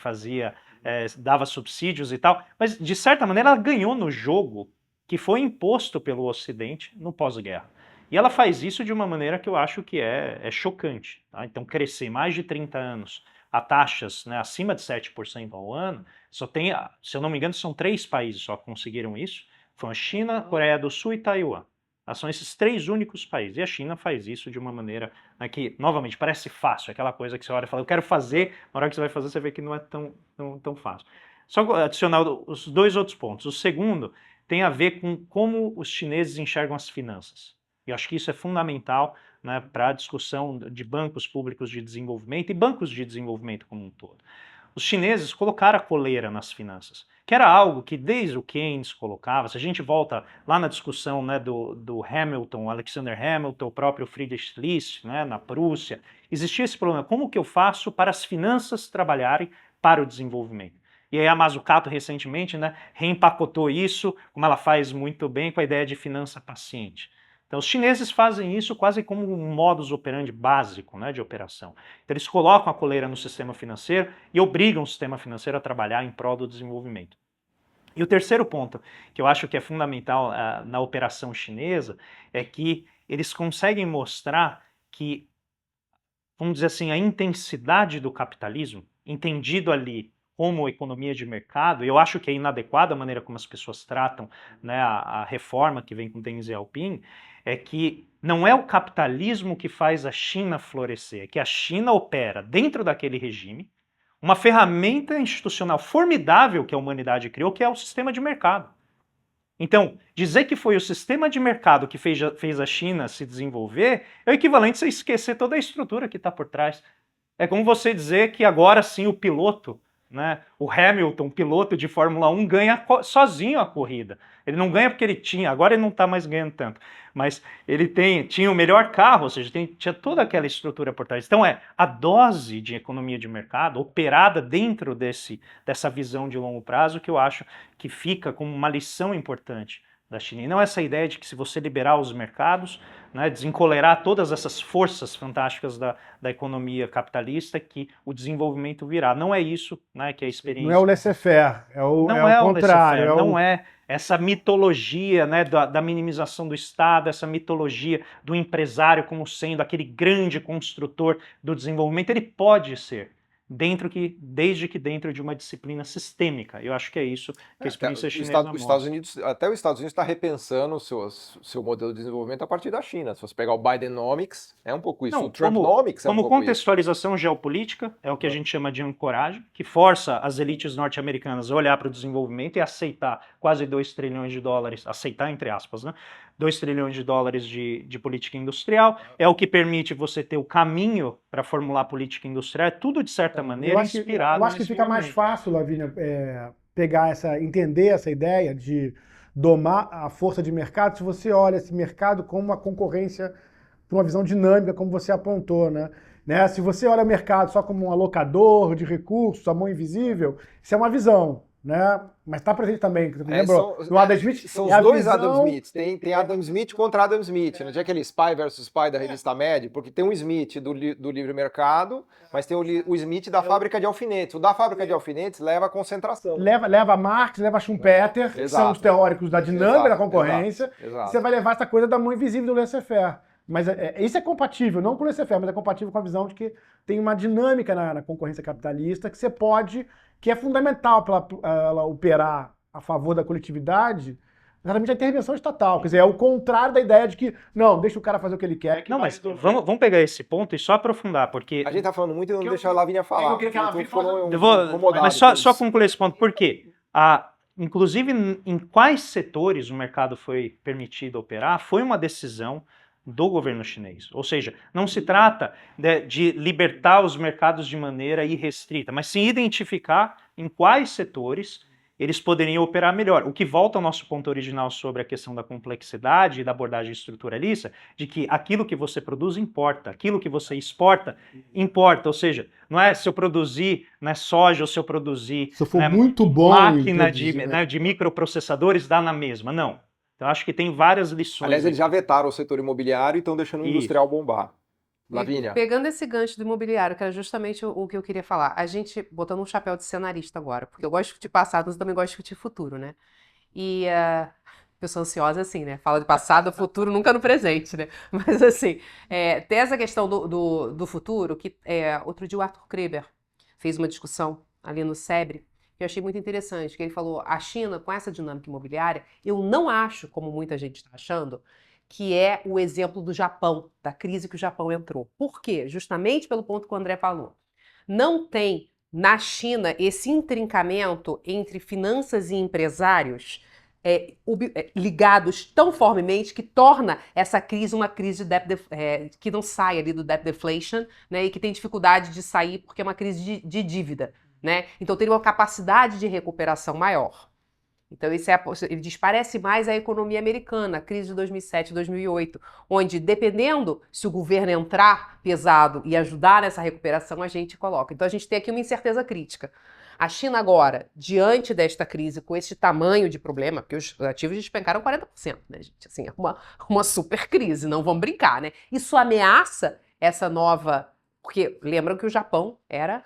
[SPEAKER 3] dava subsídios e tal, mas de certa maneira ela ganhou no jogo que foi imposto pelo Ocidente no pós-guerra. E ela faz isso de uma maneira que eu acho que é chocante. Tá? Então, crescer mais de 30 anos a taxas, né, acima de 7% ao ano, só tem, se eu não me engano, são 3 países só que conseguiram isso. Foi a China, Coreia do Sul e Taiwan. São esses 3 únicos países. E a China faz isso de uma maneira, né, que, novamente, parece fácil. Aquela coisa que você olha e fala, eu quero fazer, na hora que você vai fazer, você vê que não é tão fácil. Só adicionar os 2 outros pontos. O segundo tem a ver com como os chineses enxergam as finanças. E eu acho que isso é fundamental, né, para a discussão de bancos públicos de desenvolvimento e bancos de desenvolvimento como um todo. Os chineses colocaram a coleira nas finanças, que era algo que desde o Keynes colocava. Se a gente volta lá na discussão, né, do Hamilton, Alexander Hamilton, o próprio Friedrich List, né, na Prússia, existia esse problema. Como que eu faço para as finanças trabalharem para o desenvolvimento? E aí a Mazzucato recentemente, né, reempacotou isso, como ela faz muito bem, com a ideia de finança paciente. Então os chineses fazem isso quase como um modus operandi básico, né, de operação. Então eles colocam a coleira no sistema financeiro e obrigam o sistema financeiro a trabalhar em prol do desenvolvimento. E o terceiro ponto, que eu acho que é fundamental na operação chinesa, é que eles conseguem mostrar que, vamos dizer assim, a intensidade do capitalismo, entendido ali como economia de mercado, eu acho que é inadequada a maneira como as pessoas tratam, né, a reforma que vem com Deng Xiaoping, é que não é o capitalismo que faz a China florescer, é que a China opera dentro daquele regime uma ferramenta institucional formidável que a humanidade criou, que é o sistema de mercado. Então, dizer que foi o sistema de mercado que fez a China se desenvolver é o equivalente a você esquecer toda a estrutura que está por trás. É como você dizer que agora sim o piloto, né, o Hamilton, piloto de Fórmula 1, ganha sozinho a corrida. Ele não ganha porque ele tinha, agora ele não está mais ganhando tanto, mas ele tinha o melhor carro, ou seja, tinha toda aquela estrutura por trás. Então a dose de economia de mercado operada dentro dessa visão de longo prazo que eu acho que fica como uma lição importante da China. E não essa ideia de que se você liberar os mercados, né, desencolerar todas essas forças fantásticas da economia capitalista, que o desenvolvimento virá. Não é isso, né, que é a experiência.
[SPEAKER 1] Não é o laissez-faire, é o contrário.
[SPEAKER 3] Não é essa mitologia, né, da minimização do Estado, essa mitologia do empresário como sendo aquele grande construtor do desenvolvimento. Ele pode ser, desde que dentro de uma disciplina sistêmica. Eu acho que é isso que a experiência chinesa mostra.
[SPEAKER 2] Até os Estados Unidos está repensando o seu modelo de desenvolvimento a partir da China. Se você pegar o Bidenomics, é um pouco isso.
[SPEAKER 3] Não,
[SPEAKER 2] o Trumponomics é um
[SPEAKER 3] como
[SPEAKER 2] pouco
[SPEAKER 3] contextualização geopolítica, é o que a gente chama de ancoragem, que força as elites norte-americanas a olhar para o desenvolvimento e aceitar quase 2 trilhões de dólares, aceitar entre aspas, né? 2 trilhões de dólares de política industrial, é o que permite você ter o caminho para formular política industrial, é tudo de certa maneira inspirado.
[SPEAKER 1] Eu acho que fica mais fácil, Lavínia, entender essa ideia de domar a força de mercado se você olha esse mercado como uma concorrência para uma visão dinâmica, como você apontou, né? Se você olha o mercado só como um alocador de recursos, a mão invisível, isso é uma visão, né? Mas está presente também, você lembrou? No Adam Smith.
[SPEAKER 2] São os dois Adam Smiths. Tem Adam Smith contra Adam Smith. Não é aquele Spy versus Spy da revista Mad? Porque tem um Smith do livre mercado, mas tem o Smith da fábrica de alfinetes. O da fábrica de alfinetes leva a concentração.
[SPEAKER 1] Leva Marx, leva Schumpeter, que são os teóricos da dinâmica da concorrência.
[SPEAKER 2] Exato.
[SPEAKER 1] Você vai levar essa coisa da mão invisível do laissez-faire. Mas isso é compatível, não com o laissez-faire, mas é compatível com a visão de que tem uma dinâmica na concorrência capitalista que é fundamental para ela operar a favor da coletividade, exatamente a intervenção estatal. Quer dizer, é o contrário da ideia de que, não, deixa o cara fazer o que ele quer.
[SPEAKER 3] Não, mas vamos pegar esse ponto e só aprofundar, porque...
[SPEAKER 2] A gente tá falando muito e não deixa a Lavínia falar.
[SPEAKER 1] Eu queria que ela
[SPEAKER 3] mas só concluir esse ponto, por quê? Inclusive, em quais setores o mercado foi permitido operar, foi uma decisão do governo chinês. Ou seja, não se trata de libertar os mercados de maneira irrestrita, mas sim identificar em quais setores eles poderiam operar melhor. O que volta ao nosso ponto original sobre a questão da complexidade e da abordagem estruturalista, de que aquilo que você produz importa, aquilo que você exporta importa. Ou seja, não é se eu produzir soja ou se eu produzir
[SPEAKER 1] muito bom
[SPEAKER 3] máquina de microprocessadores, dá na mesma. Não. Então, acho que tem várias lições.
[SPEAKER 2] Aliás, eles já vetaram o setor imobiliário e estão deixando o industrial bombar. Lavínia.
[SPEAKER 4] Pegando esse gancho do imobiliário, que era justamente o que eu queria falar, a gente botando um chapéu de cenarista agora, porque eu gosto de discutir passado, mas eu também gosto de discutir futuro, né? E eu sou ansiosa assim, né? Fala de passado, futuro, nunca no presente, né? Mas assim, tem essa questão do futuro, que outro dia o Arthur Kreber fez uma discussão ali no SEBRE, que eu achei muito interessante, que ele falou, a China, com essa dinâmica imobiliária, eu não acho, como muita gente está achando, que é o exemplo do Japão, da crise que o Japão entrou. Por quê? Justamente pelo ponto que o André falou. Não tem na China esse intrincamento entre finanças e empresários ligados tão fortemente que torna essa crise uma crise que não sai ali do debt deflation, né, e que tem dificuldade de sair porque é uma crise de dívida, né? Então tem uma capacidade de recuperação maior. Então ele parece mais a economia americana, a crise de 2007, 2008, onde dependendo se o governo entrar pesado e ajudar nessa recuperação, a gente coloca. Então a gente tem aqui uma incerteza crítica. A China agora, diante desta crise, com este tamanho de problema, porque os ativos despencaram 40%, né, gente? Assim, é uma super crise, não vamos brincar, né? Isso ameaça essa nova... Porque lembram que o Japão era...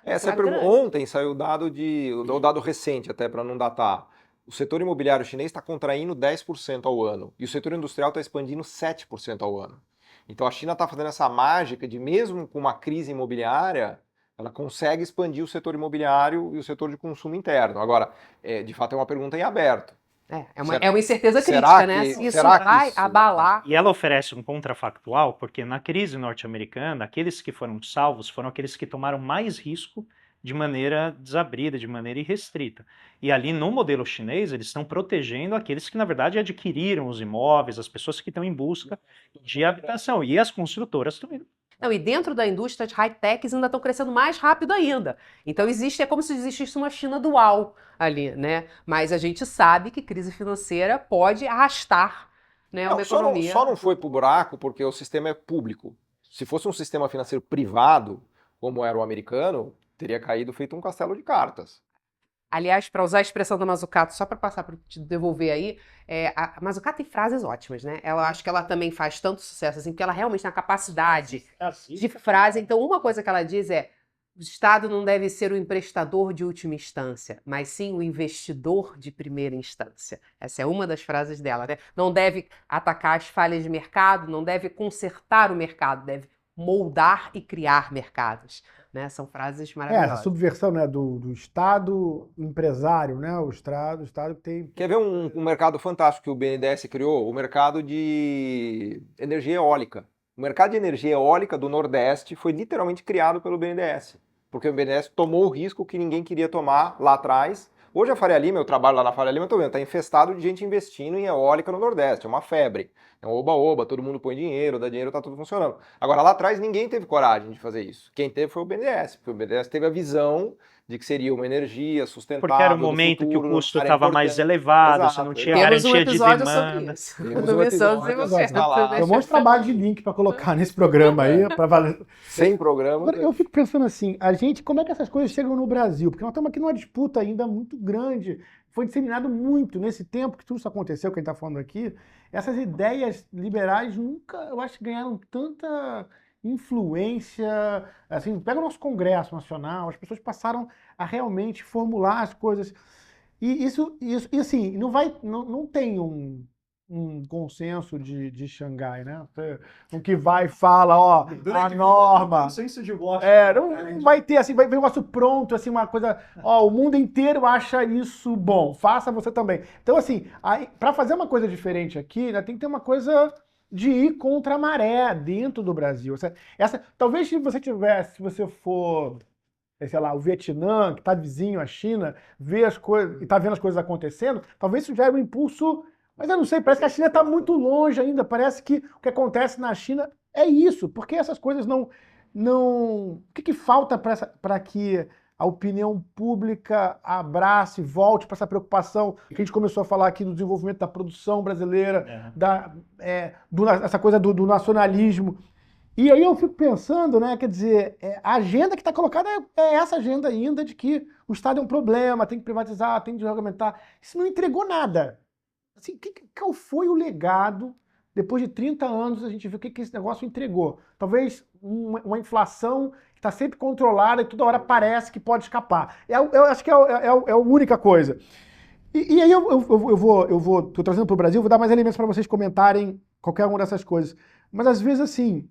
[SPEAKER 2] Ontem saiu o dado recente, até para não datar. O setor imobiliário chinês está contraindo 10% ao ano e o setor industrial está expandindo 7% ao ano. Então a China está fazendo essa mágica de, mesmo com uma crise imobiliária, ela consegue expandir o setor imobiliário e o setor de consumo interno. Agora, de fato, é uma pergunta em aberto.
[SPEAKER 4] É uma incerteza crítica, né? Isso vai abalar.
[SPEAKER 3] E ela oferece um contrafactual, porque na crise norte-americana, aqueles que foram salvos foram aqueles que tomaram mais risco de maneira desabrida, de maneira irrestrita. E ali no modelo chinês, eles estão protegendo aqueles que, na verdade, adquiriram os imóveis, as pessoas que estão em busca de habitação. E as construtoras também.
[SPEAKER 4] Não, e dentro da indústria de high-techs ainda estão crescendo mais rápido ainda. Então é como se existisse uma China dual ali, né? Mas a gente sabe que crise financeira pode arrastar, né, uma economia.
[SPEAKER 2] Só não foi pro buraco porque o sistema é público. Se fosse um sistema financeiro privado, como era o americano, teria caído feito um castelo de cartas.
[SPEAKER 4] Aliás, para usar a expressão da Mazzucato, só para passar para te devolver aí, a Mazzucato tem frases ótimas, né? Acho que ela também faz tanto sucesso assim, porque ela realmente tem a capacidade de frase. Então, uma coisa que ela diz é: o Estado não deve ser o emprestador de última instância, mas sim o investidor de primeira instância. Essa é uma das frases dela, né? Não deve atacar as falhas de mercado, não deve consertar o mercado, deve moldar e criar mercados. Né? São frases maravilhosas.
[SPEAKER 1] Essa subversão, né, do Estado empresário, né? O Estado que tem...
[SPEAKER 2] Quer ver um mercado fantástico que o BNDES criou? O mercado de energia eólica. O mercado de energia eólica do Nordeste foi literalmente criado pelo BNDES. Porque o BNDES tomou o risco que ninguém queria tomar lá atrás. Hoje a Faria Lima, eu trabalho lá na Faria Lima, estou vendo, está infestado de gente investindo em eólica no Nordeste. É uma febre. É um oba-oba, todo mundo põe dinheiro, dá dinheiro, tá tudo funcionando. Agora, lá atrás, ninguém teve coragem de fazer isso. Quem teve foi o BNDES, porque o BNDES teve a visão de que seria uma energia sustentável.
[SPEAKER 3] Porque era um momento futuro, que o custo estava mais elevado, você não tinha garantia de demanda.
[SPEAKER 4] Sobre isso.
[SPEAKER 1] Tem um monte de trabalho de link para colocar nesse programa aí.
[SPEAKER 2] Sem programa.
[SPEAKER 1] Eu fico pensando assim, como é que essas coisas chegam no Brasil? Porque nós estamos aqui numa disputa ainda muito grande. Foi disseminado muito nesse tempo que tudo isso aconteceu, que a gente está falando aqui. Essas ideias liberais nunca, eu acho, ganharam tanta influência. Assim, pega o nosso Congresso Nacional, as pessoas passaram a realmente formular as coisas. E assim, não tem um consenso de Xangai, né? O que vai e fala, ó, a norma.
[SPEAKER 5] Consenso de Washington.
[SPEAKER 1] Não vai ter assim, vai vir um negócio pronto, assim, uma coisa, ó, o mundo inteiro acha isso bom, faça você também. Então, assim, para fazer uma coisa diferente aqui, né, tem que ter uma coisa de ir contra a maré dentro do Brasil. Talvez se você for, sei lá, o Vietnã, que está vizinho à China, vê as coisas e está vendo as coisas acontecendo, talvez isso gere um impulso. Mas eu não sei, parece que a China está muito longe ainda. Parece que o que acontece na China é isso. Porque essas coisas não... O que falta para que a opinião pública abrace, volte para essa preocupação que a gente começou a falar aqui do desenvolvimento da produção brasileira, essa coisa do nacionalismo. E aí eu fico pensando, né, quer dizer, a agenda que está colocada é essa agenda ainda de que o Estado é um problema, tem que privatizar, tem que desregulamentar. Isso não entregou nada. Assim, qual foi o legado? Depois de 30 anos, a gente viu o que esse negócio entregou. Talvez uma inflação que está sempre controlada e toda hora parece que pode escapar. Eu acho que é a única coisa. E aí estou trazendo para o Brasil, vou dar mais elementos para vocês comentarem qualquer uma dessas coisas. Mas às vezes, assim,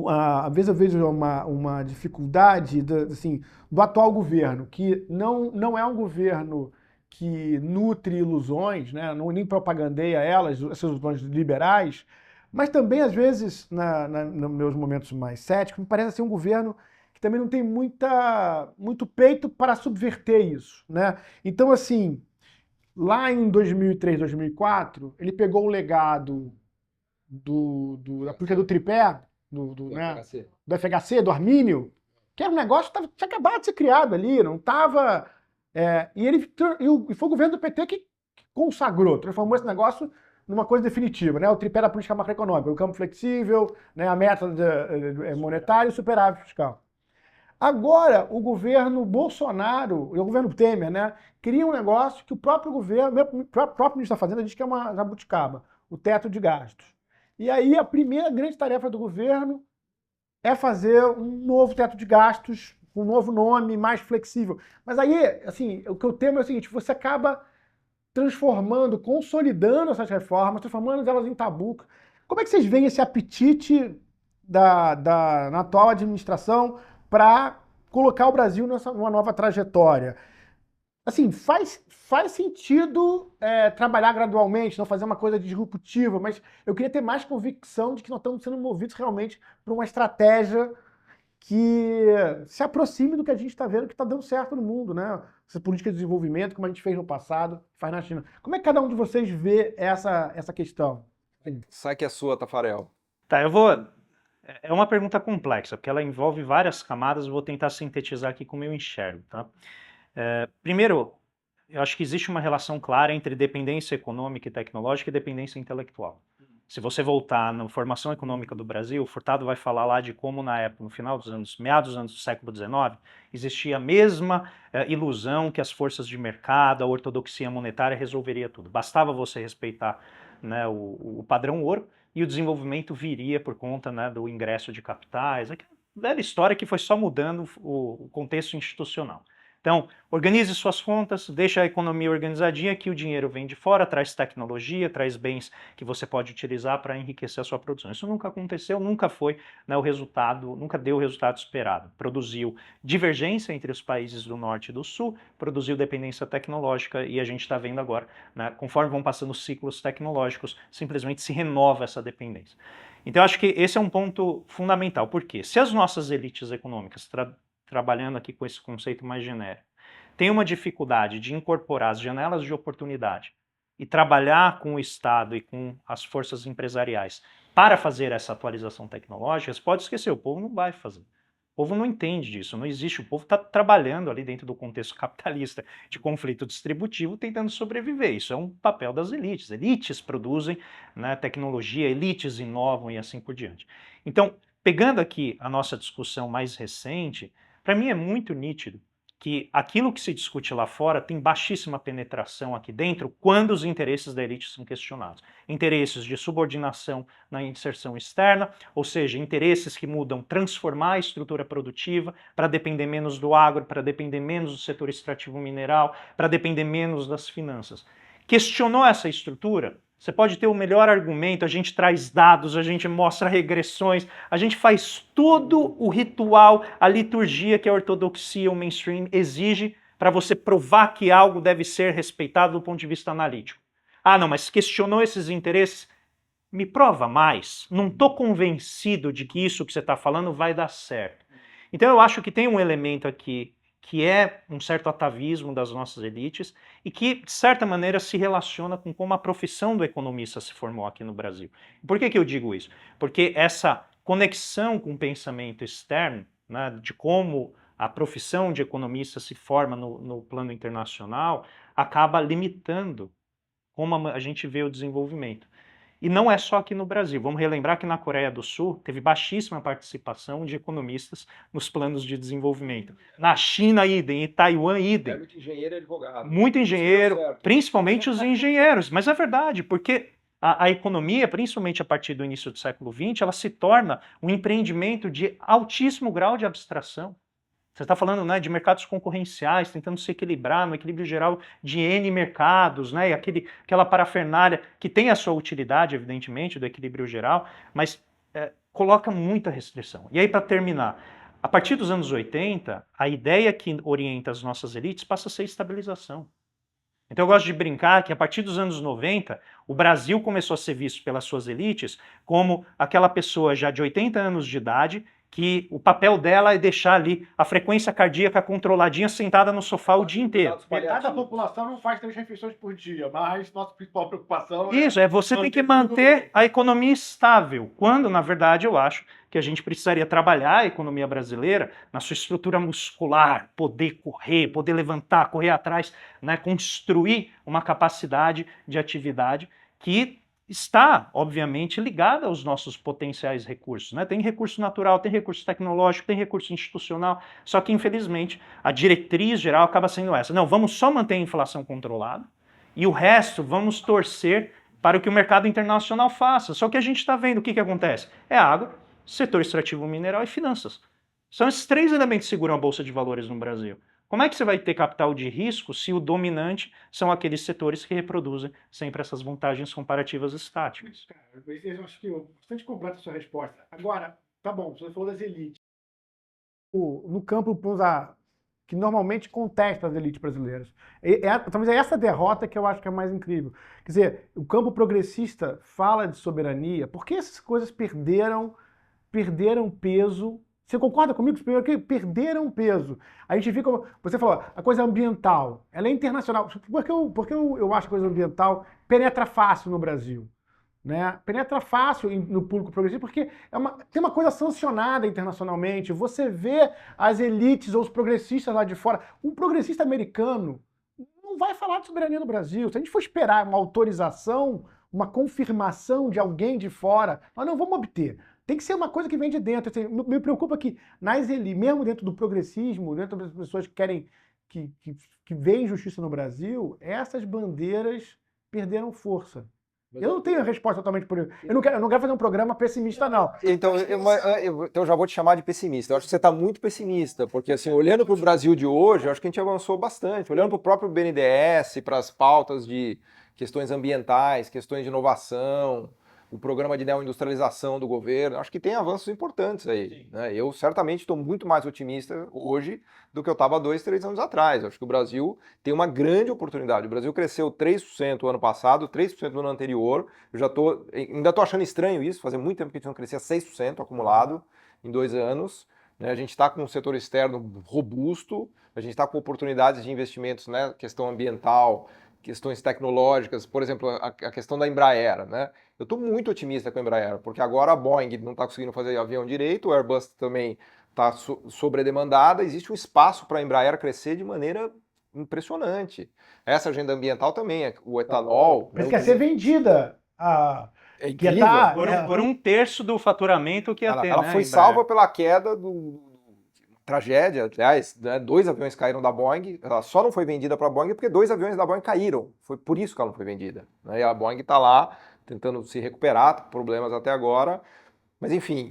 [SPEAKER 1] às vezes eu vejo uma dificuldade do atual governo, que não é um governo que nutre ilusões, né? Não nem propagandeia elas, essas ilusões liberais, mas também, às vezes, nos meus momentos mais céticos, me parece ser um governo que também não tem muito peito para subverter isso, né? Então, assim, lá em 2003, 2004, ele pegou o legado da política do tripé, né,
[SPEAKER 2] FHC.
[SPEAKER 1] do FHC, do Armínio, que era um negócio que tinha acabado de ser criado ali, não estava... e foi o governo do PT que consagrou, transformou esse negócio numa coisa definitiva, né? O tripé da política macroeconômica, o campo flexível, né, a meta monetária e o superávit fiscal. Agora, o governo Bolsonaro, o governo Temer, né, cria um negócio que o próprio governo, o próprio ministro da Fazenda diz que é uma jabuticaba, o teto de gastos. E aí a primeira grande tarefa do governo é fazer um novo teto de gastos, um novo nome, mais flexível. Mas aí, assim, o que eu temo é o seguinte, você acaba transformando, consolidando essas reformas, transformando elas em tabu. Como é que vocês veem esse apetite na atual administração para colocar o Brasil numa nova trajetória? Assim, faz sentido trabalhar gradualmente, não fazer uma coisa disruptiva, mas eu queria ter mais convicção de que nós estamos sendo movidos realmente por uma estratégia que se aproxime do que a gente está vendo que está dando certo no mundo, né? Essa política de desenvolvimento, como a gente fez no passado, faz na China. Como é que cada um de vocês vê essa questão?
[SPEAKER 2] Sai que é sua, Tafarel.
[SPEAKER 3] Tá, é uma pergunta complexa, porque ela envolve várias camadas, vou tentar sintetizar aqui como eu enxergo, tá? Primeiro, eu acho que existe uma relação clara entre dependência econômica e tecnológica e dependência intelectual. Se você voltar na formação econômica do Brasil, o Furtado vai falar lá de como na época, no final dos anos, meados dos anos do século XIX, existia a mesma ilusão que as forças de mercado, a ortodoxia monetária resolveria tudo. Bastava você respeitar, né, o padrão ouro e o desenvolvimento viria por conta, né, do ingresso de capitais. Aquela velha história que foi só mudando o contexto institucional. Então, organize suas contas, deixa a economia organizadinha, que o dinheiro vem de fora, traz tecnologia, traz bens que você pode utilizar para enriquecer a sua produção. Isso nunca aconteceu, nunca foi, né, o resultado, nunca deu o resultado esperado. Produziu divergência entre os países do norte e do sul, produziu dependência tecnológica e a gente está vendo agora, né, conforme vão passando os ciclos tecnológicos, simplesmente se renova essa dependência. Então, eu acho que esse é um ponto fundamental. Por quê? Se as nossas elites econômicas trabalhando aqui com esse conceito mais genérico, tem uma dificuldade de incorporar as janelas de oportunidade e trabalhar com o Estado e com as forças empresariais para fazer essa atualização tecnológica, você pode esquecer, o povo não vai fazer. O povo não entende disso, não existe, o povo está trabalhando ali dentro do contexto capitalista de conflito distributivo, tentando sobreviver. Isso é um papel das elites. Elites produzem, né, tecnologia, elites inovam e assim por diante. Então, pegando aqui a nossa discussão mais recente, para mim é muito nítido que aquilo que se discute lá fora tem baixíssima penetração aqui dentro quando os interesses da elite são questionados. Interesses de subordinação na inserção externa, ou seja, interesses que mudam transformar a estrutura produtiva para depender menos do agro, para depender menos do setor extrativo mineral, para depender menos das finanças. Questionou essa estrutura? Você pode ter o melhor argumento, a gente traz dados, a gente mostra regressões, a gente faz todo o ritual, a liturgia que a ortodoxia, o mainstream exige para você provar que algo deve ser respeitado do ponto de vista analítico. Ah, não, mas questionou esses interesses? Me prova mais. Não estou convencido de que isso que você está falando vai dar certo. Então eu acho que tem um elemento aqui que é um certo atavismo das nossas elites e que, de certa maneira, se relaciona com como a profissão do economista se formou aqui no Brasil. Por que eu digo isso? Porque essa conexão com o pensamento externo, né, de como a profissão de economista se forma no plano internacional, acaba limitando como a gente vê o desenvolvimento. E não é só aqui no Brasil. Vamos relembrar que na Coreia do Sul teve baixíssima participação de economistas nos planos de desenvolvimento. Na China, idem. Em Taiwan, idem.
[SPEAKER 2] Muito engenheiro e advogado.
[SPEAKER 3] Muito engenheiro, principalmente os engenheiros. Mas é verdade, porque a economia, principalmente a partir do início do século XX, ela se torna um empreendimento de altíssimo grau de abstração. Você está falando, né, de mercados concorrenciais, tentando se equilibrar no equilíbrio geral de N mercados, né, e aquela parafernália que tem a sua utilidade, evidentemente, do equilíbrio geral, mas coloca muita restrição. E aí, para terminar, a partir dos anos 80, a ideia que orienta as nossas elites passa a ser estabilização. Então eu gosto de brincar que a partir dos anos 90, o Brasil começou a ser visto pelas suas elites como aquela pessoa já de 80 anos de idade que o papel dela é deixar ali a frequência cardíaca controladinha, sentada no sofá o dia inteiro.
[SPEAKER 1] Metade da população não faz 3 refeições por dia, mas nossa principal preocupação
[SPEAKER 3] Isso, você tem que manter a economia estável, quando, na verdade, eu acho que a gente precisaria trabalhar a economia brasileira na sua estrutura muscular, poder correr, poder levantar, correr atrás, né, construir uma capacidade de atividade que está, obviamente, ligada aos nossos potenciais recursos, né? Tem recurso natural, tem recurso tecnológico, tem recurso institucional, só que, infelizmente, a diretriz geral acaba sendo essa. Não, vamos só manter a inflação controlada e o resto vamos torcer para o que o mercado internacional faça. Só que a gente está vendo o que acontece. É água, setor extrativo mineral e finanças. São esses 3 elementos que seguram a Bolsa de Valores no Brasil. Como é que você vai ter capital de risco se o dominante são aqueles setores que reproduzem sempre essas vantagens comparativas estáticas?
[SPEAKER 1] Cara, eu acho que é bastante completa a sua resposta. Agora, tá bom, você falou das elites. No campo que normalmente contesta as elites brasileiras. Talvez é essa derrota que eu acho que é mais incrível. Quer dizer, o campo progressista fala de soberania, porque essas coisas perderam peso. Você concorda comigo? Primeiro que perderam peso. A gente fica, você falou, a coisa ambiental, ela é internacional. Porque eu acho que a coisa ambiental penetra fácil no Brasil, né? Penetra fácil no público progressista, porque tem uma coisa sancionada internacionalmente. Você vê as elites ou os progressistas lá de fora. Um progressista americano não vai falar de soberania no Brasil. Se a gente for esperar uma autorização, uma confirmação de alguém de fora, nós não vamos obter. Tem que ser uma coisa que vem de dentro. Assim, me preocupa que, mesmo dentro do progressismo, dentro das pessoas que querem que veem justiça no Brasil, essas bandeiras perderam força. Eu não tenho a resposta totalmente por isso. Eu não quero fazer um programa pessimista, não.
[SPEAKER 2] Então, eu já vou te chamar de pessimista. Eu acho que você está muito pessimista, porque assim, olhando para o Brasil de hoje, eu acho que a gente avançou bastante. Olhando para o próprio BNDES, para as pautas de questões ambientais, questões de inovação, o programa de neoindustrialização do governo, acho que tem avanços importantes aí. Né? Eu certamente estou muito mais otimista hoje do que eu estava 2, 3 anos atrás. Eu acho que o Brasil tem uma grande oportunidade. O Brasil cresceu 3% o ano passado, 3% no ano anterior. Eu ainda estou achando estranho isso, fazia muito tempo que a gente não crescia 6% acumulado em 2 anos. Né? A gente está com um setor externo robusto, a gente está com oportunidades de investimentos, né? Questão ambiental, questões tecnológicas, por exemplo, a questão da Embraer, né? Eu estou muito otimista com a Embraer, porque agora a Boeing não está conseguindo fazer avião direito, o Airbus também está sobredemandada, existe um espaço para a Embraer crescer de maneira impressionante. Essa agenda ambiental também, o etanol...
[SPEAKER 1] Mas quer ser vendida.
[SPEAKER 2] É incrível.
[SPEAKER 3] Por 1/3 do faturamento que ia ter,
[SPEAKER 2] ela foi salva pela queda tragédia, aliás, né, 2 aviões caíram da Boeing, ela só não foi vendida para a Boeing porque 2 aviões da Boeing caíram, foi por isso que ela não foi vendida. Né? E a Boeing está lá tentando se recuperar, problemas até agora, mas enfim,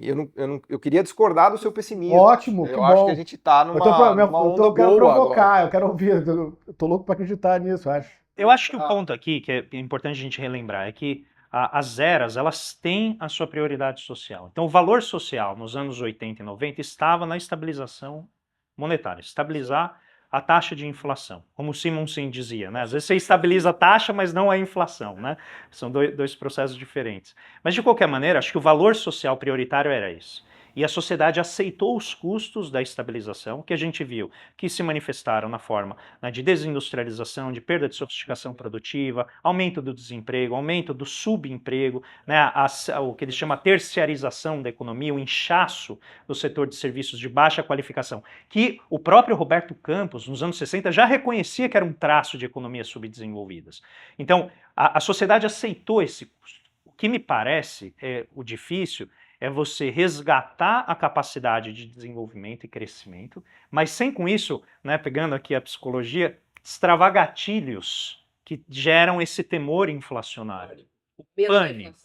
[SPEAKER 2] eu queria discordar do seu pessimismo.
[SPEAKER 1] Ótimo, que
[SPEAKER 2] eu
[SPEAKER 1] bom.
[SPEAKER 2] acho que a gente está numa onda
[SPEAKER 1] eu quero
[SPEAKER 2] boa
[SPEAKER 1] provocar,
[SPEAKER 2] agora.
[SPEAKER 1] Eu quero ouvir, eu tô louco para acreditar nisso, acho.
[SPEAKER 3] Eu acho que o ponto aqui, que é importante a gente relembrar, é que as eras, elas têm a sua prioridade social. Então, o valor social nos anos 80 e 90 estava na estabilização monetária, estabilizar a taxa de inflação. Como o Simonsen dizia, né? Às vezes você estabiliza a taxa, mas não a inflação, né? São dois processos diferentes. Mas, de qualquer maneira, acho que o valor social prioritário era esse. E a sociedade aceitou os custos da estabilização, que a gente viu, que se manifestaram na forma, né, de desindustrialização, de perda de sofisticação produtiva, aumento do desemprego, aumento do subemprego, né, o que eles chamam de terciarização da economia, o inchaço do setor de serviços de baixa qualificação, que o próprio Roberto Campos, nos anos 60, já reconhecia que era um traço de economias subdesenvolvidas. Então, a sociedade aceitou esse custo. O que me parece o difícil é você resgatar a capacidade de desenvolvimento e crescimento, mas sem com isso, né, pegando aqui a psicologia, destravar gatilhos que geram esse temor inflacionário. O pânico,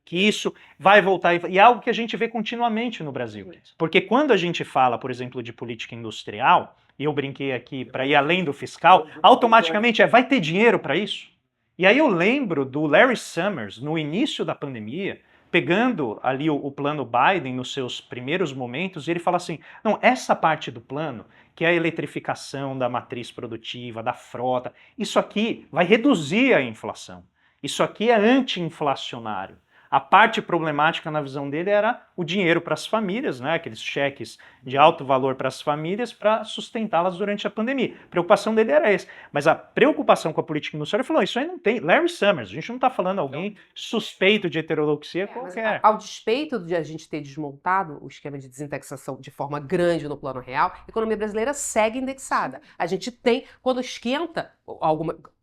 [SPEAKER 3] que isso vai voltar, e é algo que a gente vê continuamente no Brasil. Porque quando a gente fala, por exemplo, de política industrial, e eu brinquei aqui para ir além do fiscal, automaticamente vai ter dinheiro para isso? E aí eu lembro do Larry Summers, no início da pandemia, pegando ali o plano Biden nos seus primeiros momentos, e ele fala assim, não, essa parte do plano, que é a eletrificação da matriz produtiva, da frota, isso aqui vai reduzir a inflação. Isso aqui é anti-inflacionário. A parte problemática na visão dele era o dinheiro para as famílias, né? Aqueles cheques de alto valor para as famílias para sustentá-las durante a pandemia. A preocupação dele era essa. Mas a preocupação com a política industrial, ele falou, isso aí não tem. Larry Summers, a gente não está falando alguém suspeito de heterodoxia qualquer.
[SPEAKER 4] Ao despeito de a gente ter desmontado o esquema de desindexação de forma grande no plano real, a economia brasileira segue indexada. A gente tem, quando esquenta,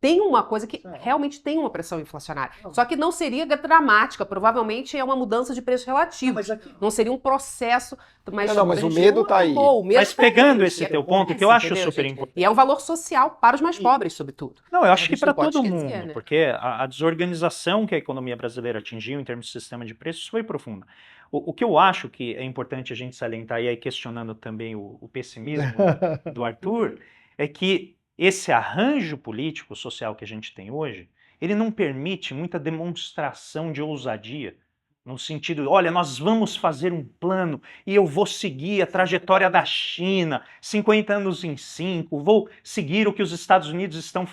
[SPEAKER 4] tem uma coisa que realmente tem uma pressão inflacionária. Só que não seria dramática, provavelmente é uma mudança de preço relativo. Não seria um processo... Mas
[SPEAKER 2] o medo está aí.
[SPEAKER 3] Mas pegando esse teu ponto, que eu acho super importante.
[SPEAKER 4] E é um valor social para os mais pobres, sobretudo.
[SPEAKER 3] Não, eu acho que para todo mundo, né? Porque a desorganização que a economia brasileira atingiu em termos de sistema de preços foi profunda. O que eu acho que é importante a gente salientar, e aí questionando também o pessimismo do Arthur, é que esse arranjo político social que a gente tem hoje, ele não permite muita demonstração de ousadia, no sentido, olha, nós vamos fazer um plano e eu vou seguir a trajetória da China, 50 anos em 5, vou seguir o que os Estados Unidos estão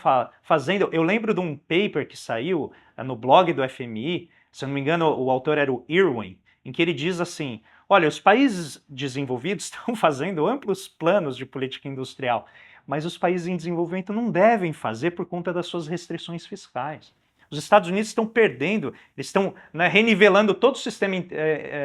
[SPEAKER 3] fazendo. Eu lembro de um paper que saiu no blog do FMI, se eu não me engano, o autor era o Irwin, em que ele diz assim, olha, os países desenvolvidos estão fazendo amplos planos de política industrial, mas os países em desenvolvimento não devem fazer por conta das suas restrições fiscais. Os Estados Unidos estão perdendo, eles estão, né, renivelando todo o sistema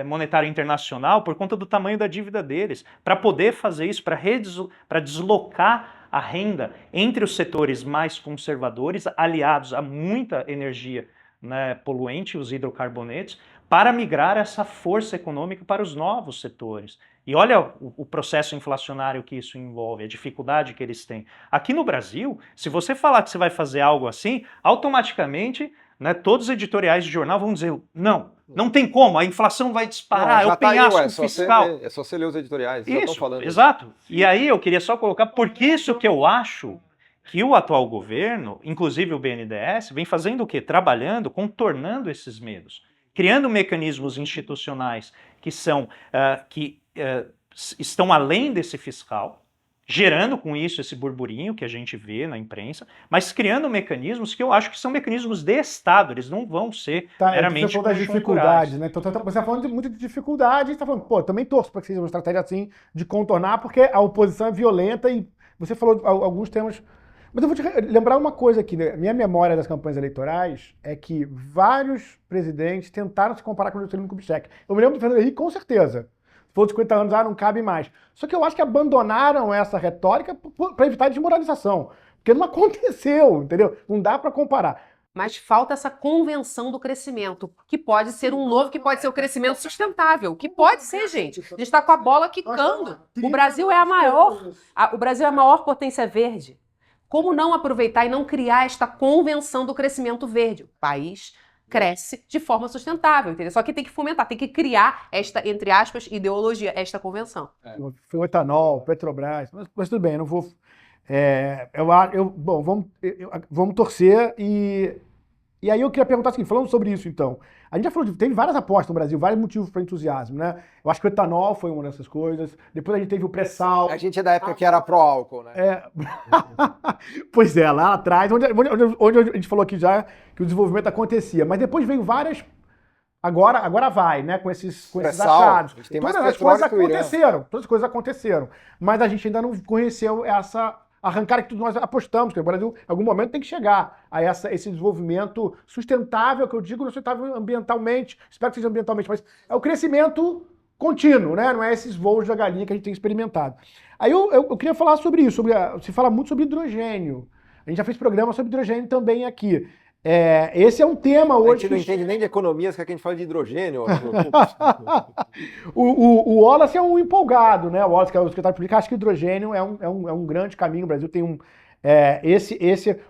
[SPEAKER 3] monetário internacional por conta do tamanho da dívida deles, para poder fazer isso, para deslocar a renda entre os setores mais conservadores, aliados a muita energia, né, poluente, os hidrocarbonetos, para migrar essa força econômica para os novos setores. E olha o processo inflacionário que isso envolve, a dificuldade que eles têm. Aqui no Brasil, se você falar que você vai fazer algo assim, automaticamente, né, todos os editoriais de jornal vão dizer, não tem como, a inflação vai disparar, é o penhasco fiscal.
[SPEAKER 2] É só você ler os editoriais,
[SPEAKER 3] já
[SPEAKER 2] estão falando.
[SPEAKER 3] Exato. E aí eu queria só colocar, porque isso que eu acho que o atual governo, inclusive o BNDES, vem fazendo o quê? Trabalhando, contornando esses medos, criando mecanismos institucionais que são... estão além desse fiscal, gerando com isso esse burburinho que a gente vê na imprensa, mas criando mecanismos que eu acho que são mecanismos de Estado, eles não vão ser meramente
[SPEAKER 1] você falou das dificuldades, né? Então, você está falando muito de dificuldade, você está falando, também torço para que seja uma estratégia assim de contornar, porque a oposição é violenta e você falou alguns temas. Mas eu vou te lembrar uma coisa aqui, né? Minha memória das campanhas eleitorais é que vários presidentes tentaram se comparar com o Juscelino Kubitschek. Eu me lembro do Fernando Henrique, com certeza. For de 50 anos, não cabe mais. Só que eu acho que abandonaram essa retórica para evitar a desmoralização. Porque não aconteceu, entendeu? Não dá para comparar.
[SPEAKER 4] Mas falta essa convenção do crescimento, que pode ser que pode ser o crescimento sustentável, que pode ser, gente. A gente está com a bola quicando. O Brasil é a maior potência verde. Como não aproveitar e não criar esta convenção do crescimento verde? O país cresce de forma sustentável, entendeu? Só que tem que fomentar, tem que criar esta, entre aspas, ideologia, esta convenção.
[SPEAKER 1] Foi o etanol, Petrobras, mas tudo bem, eu não vou... vamos torcer e aí eu queria perguntar assim, falando sobre isso então, a gente já falou teve várias apostas no Brasil, vários motivos para entusiasmo, né? Eu acho que o etanol foi uma dessas coisas, depois a gente teve o pré-sal.
[SPEAKER 2] A gente é da época que era pró-álcool, né?
[SPEAKER 1] Pois é, lá atrás, onde a gente falou aqui já que o desenvolvimento acontecia, mas depois veio várias... Agora vai, né? Com esses achados. Todas as coisas aconteceram. Mas a gente ainda não conheceu essa arrancada que nós apostamos, que o Brasil, em algum momento, tem que chegar a esse desenvolvimento sustentável, que eu digo sustentável ambientalmente, espero que seja ambientalmente, mas é o crescimento contínuo, né? Não é esses voos da galinha que a gente tem experimentado. Aí eu queria falar sobre isso, se fala muito sobre hidrogênio. A gente já fez programa sobre hidrogênio também aqui. Esse é um tema hoje...
[SPEAKER 2] A gente não entende nem de economias, que a gente fala de hidrogênio.
[SPEAKER 1] o Wallace é um empolgado, né? O Wallace, que é o secretário público, acha que hidrogênio é um grande caminho. O Brasil tem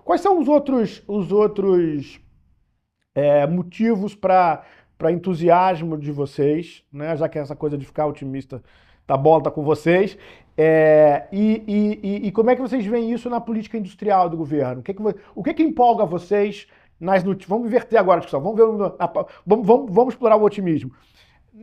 [SPEAKER 1] Quais são os outros motivos para entusiasmo de vocês, né? Já que essa coisa de ficar otimista, a bola tá com vocês. E como é que vocês veem isso na política industrial do governo? O que empolga vocês Vamos inverter agora a discussão, vamos explorar o otimismo.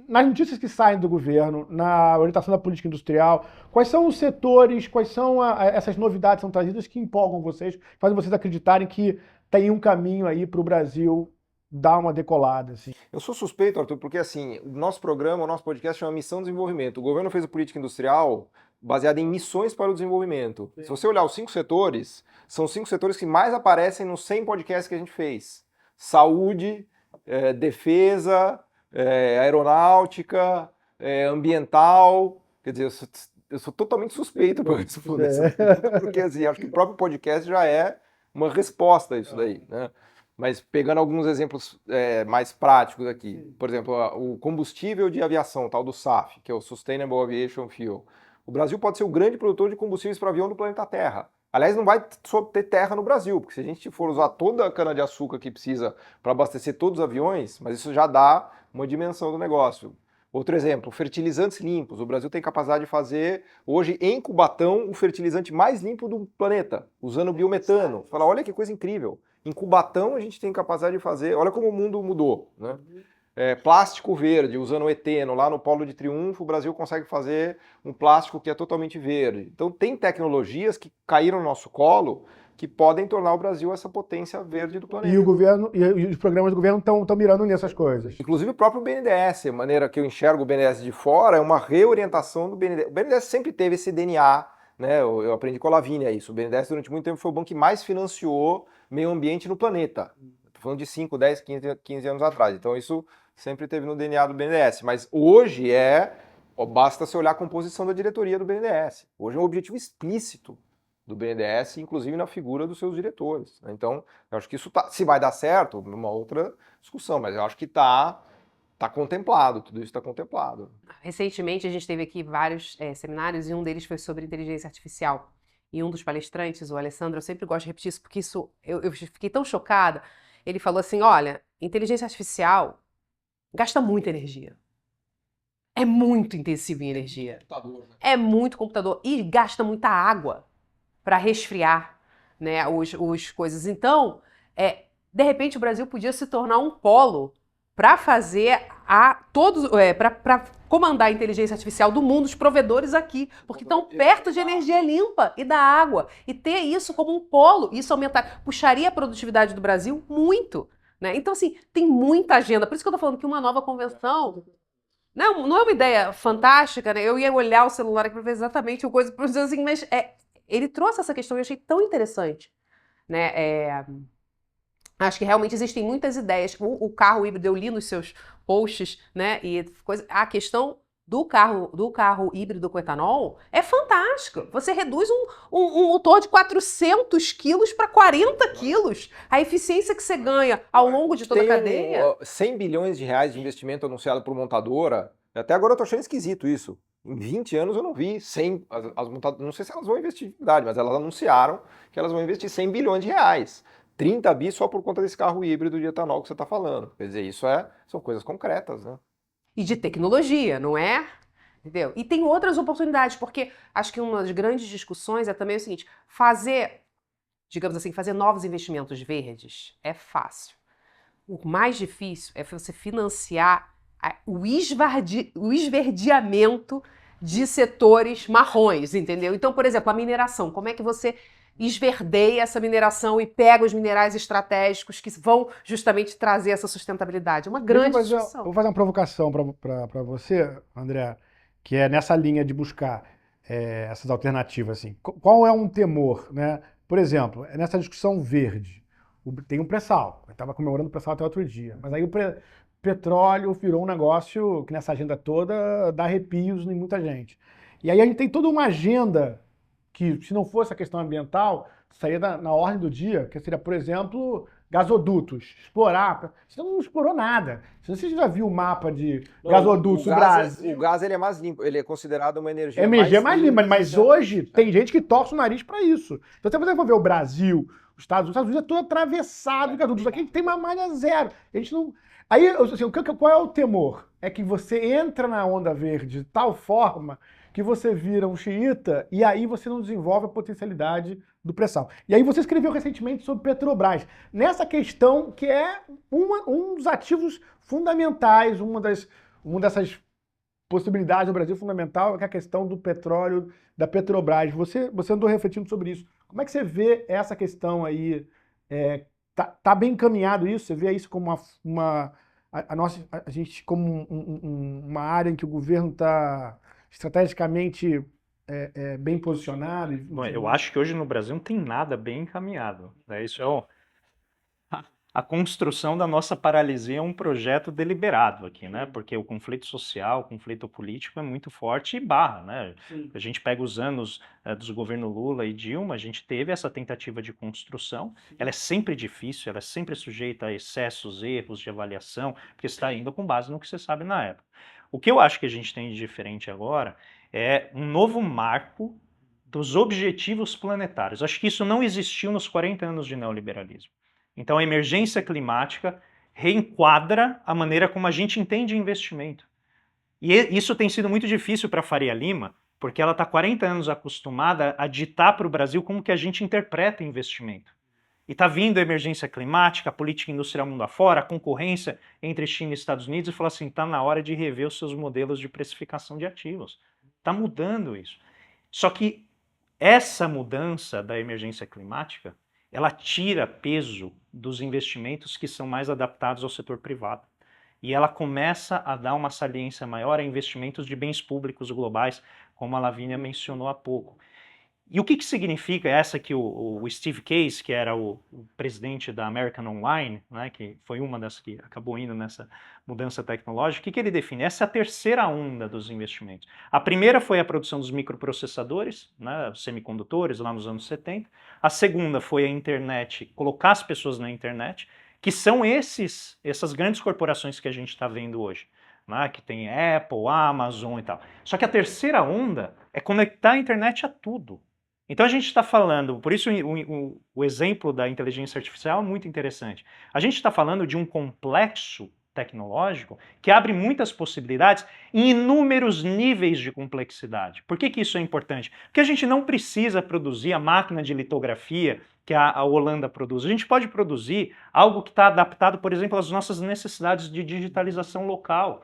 [SPEAKER 1] Nas notícias que saem do governo, na orientação da política industrial, quais são os setores, quais são essas novidades que são trazidas que empolgam vocês, fazem vocês acreditarem que tem um caminho aí para o Brasil dar uma decolada? Assim?
[SPEAKER 2] Eu sou suspeito, Arthur, porque assim, o nosso programa, o nosso podcast chama Missão Desenvolvimento. O governo fez a política industrial baseada em missões para o desenvolvimento. Sim. Se você olhar os 5 setores, são os 5 setores que mais aparecem nos 100 podcasts que a gente fez. Saúde, defesa, aeronáutica, ambiental, quer dizer, eu sou totalmente suspeito para responder essa pergunta, porque assim, acho que o próprio podcast já é uma resposta a isso daí, né? Mas pegando alguns exemplos mais práticos aqui, por exemplo, o combustível de aviação, tal do SAF, que é o Sustainable Aviation Fuel. O Brasil pode ser o grande produtor de combustíveis para avião do planeta Terra. Aliás, não vai só ter terra no Brasil, porque se a gente for usar toda a cana-de-açúcar que precisa para abastecer todos os aviões, mas isso já dá uma dimensão do negócio. Outro exemplo, fertilizantes limpos. O Brasil tem capacidade de fazer, hoje, em Cubatão, o fertilizante mais limpo do planeta, usando biometano. Fala, olha que coisa incrível. Em Cubatão, a gente tem capacidade de fazer, olha como o mundo mudou, né? Plástico verde, usando o eteno, lá no Polo de Triunfo, o Brasil consegue fazer um plástico que é totalmente verde. Então tem tecnologias que caíram no nosso colo que podem tornar o Brasil essa potência verde do planeta.
[SPEAKER 1] E o governo, e os programas do governo estão mirando nessas coisas.
[SPEAKER 2] Inclusive o próprio BNDES, a maneira que eu enxergo o BNDES de fora é uma reorientação do BNDES. O BNDES sempre teve esse DNA, né? Eu aprendi com a Lavínia isso. O BNDES durante muito tempo foi o banco que mais financiou meio ambiente no planeta. Estou falando de 5, 10, 15 anos atrás. Então isso sempre teve no DNA do BNDES. Mas hoje basta você olhar a composição da diretoria do BNDES. Hoje é um objetivo explícito do BNDES, inclusive na figura dos seus diretores. Então, eu acho que isso se vai dar certo, uma outra discussão, mas eu acho que está contemplado, tudo isso está contemplado.
[SPEAKER 4] Recentemente, a gente teve aqui vários seminários e um deles foi sobre inteligência artificial. E um dos palestrantes, o Alessandro, eu sempre gosto de repetir isso porque eu fiquei tão chocada. Ele falou assim, olha, inteligência artificial gasta muita energia. É muito intensivo em energia. É muito computador e gasta muita água para resfriar, né, os coisas. Então, de repente, o Brasil podia se tornar um polo para fazer para comandar a inteligência artificial do mundo, os provedores aqui, porque estão perto de energia limpa e da água. E ter isso como um polo, isso puxaria a produtividade do Brasil muito. Né? Então, assim, tem muita agenda. Por isso que eu estou falando que uma nova convenção não é uma ideia fantástica, né? Eu ia olhar o celular aqui para ver exatamente o coisa, para dizer assim, mas ele trouxe essa questão e eu achei tão interessante, né? Acho que realmente existem muitas ideias. O carro híbrido, eu li nos seus posts, né? E a questão do carro híbrido com etanol é fantástica. Você reduz um motor de 400 quilos para 40 quilos. A eficiência que você ganha ao longo de toda a cadeia.
[SPEAKER 2] 100 bilhões de reais de investimento anunciado por montadora. Até agora eu tô achando esquisito isso. Em 20 anos eu não vi 100, as montadoras, não sei se elas vão investir de verdade, mas elas anunciaram que elas vão investir 100 bilhões de reais. 30 bi só por conta desse carro híbrido de etanol que você está falando. Quer dizer, isso são coisas concretas, né?
[SPEAKER 4] E de tecnologia, não é? Entendeu? E tem outras oportunidades, porque acho que uma das grandes discussões é também o seguinte, fazer novos investimentos verdes é fácil. O mais difícil é você financiar o esverdeamento de setores marrons, entendeu? Então, por exemplo, a mineração, como é que você esverdeia essa mineração e pega os minerais estratégicos que vão justamente trazer essa sustentabilidade? Uma grande discussão.
[SPEAKER 1] Eu vou fazer uma provocação para você, André, que é nessa linha de buscar essas alternativas. Assim. Qual é um temor? Né? Por exemplo, nessa discussão verde, tem um pré-sal. Eu estava comemorando o pré-sal até outro dia, mas aí o petróleo virou um negócio que nessa agenda toda dá arrepios em muita gente. E aí a gente tem toda uma agenda que, se não fosse a questão ambiental, estaria na ordem do dia, que seria, por exemplo, gasodutos, explorar. Você não explorou nada. Se você já viu o mapa de gasodutos do Brasil...
[SPEAKER 2] O gás ele é mais limpo, ele é considerado uma energia
[SPEAKER 1] mais limpa, mas hoje tem gente que torce o nariz para isso. Então, se você for ver o Brasil, os Estados Unidos é todo atravessado de gasodutos. Aqui a gente tem uma malha zero. A gente não... Aí, assim, qual é o temor? É que você entra na onda verde de tal forma que você vira um xiita e aí você não desenvolve a potencialidade do pré-sal. E aí você escreveu recentemente sobre Petrobras, nessa questão que é um dos ativos fundamentais, uma dessas possibilidades do Brasil fundamental, que é a questão do petróleo da Petrobras. Você andou refletindo sobre isso. Como é que você vê essa questão aí? Tá bem encaminhado isso? Você vê isso como a gente como uma área em que o governo está estrategicamente bem posicionado?
[SPEAKER 3] Bom, eu acho que hoje no Brasil não tem nada bem encaminhado, né? Isso é a construção da nossa paralisia é um projeto deliberado aqui, né? Porque o conflito social, o conflito político é muito forte e barra, né?
[SPEAKER 5] Sim.
[SPEAKER 3] A gente pega os anos dos governos Lula e Dilma, a gente teve essa tentativa de construção, ela é sempre difícil, ela é sempre sujeita a excessos, erros de avaliação, porque você está indo com base no que você sabe na época. O que eu acho que a gente tem de diferente agora é um novo marco dos objetivos planetários. Acho que isso não existiu nos 40 anos de neoliberalismo. Então a emergência climática reenquadra a maneira como a gente entende investimento. E isso tem sido muito difícil para a Faria Lima, porque ela está 40 anos acostumada a ditar para o Brasil como que a gente interpreta investimento. E está vindo a emergência climática, a política industrial mundo afora, a concorrência entre China e Estados Unidos, e fala assim, está na hora de rever os seus modelos de precificação de ativos. Está mudando isso. Só que essa mudança da emergência climática, ela tira peso dos investimentos que são mais adaptados ao setor privado. E ela começa a dar uma saliência maior a investimentos de bens públicos globais, como a Lavínia mencionou há pouco. E o que significa essa que o Steve Case, que era o presidente da American Online, né, que foi uma das que acabou indo nessa mudança tecnológica, o que ele define? Essa é a terceira onda dos investimentos. A primeira foi a produção dos microprocessadores, né, os semicondutores, lá nos anos 70. A segunda foi a internet, colocar as pessoas na internet, que são essas grandes corporações que a gente está vendo hoje, né, que tem Apple, Amazon e tal. Só que a terceira onda é conectar a internet a tudo. Então a gente está falando, por isso o exemplo da inteligência artificial é muito interessante. A gente está falando de um complexo tecnológico que abre muitas possibilidades em inúmeros níveis de complexidade. Por que isso é importante? Porque a gente não precisa produzir a máquina de litografia que a Holanda produz. A gente pode produzir algo que está adaptado, por exemplo, às nossas necessidades de digitalização local.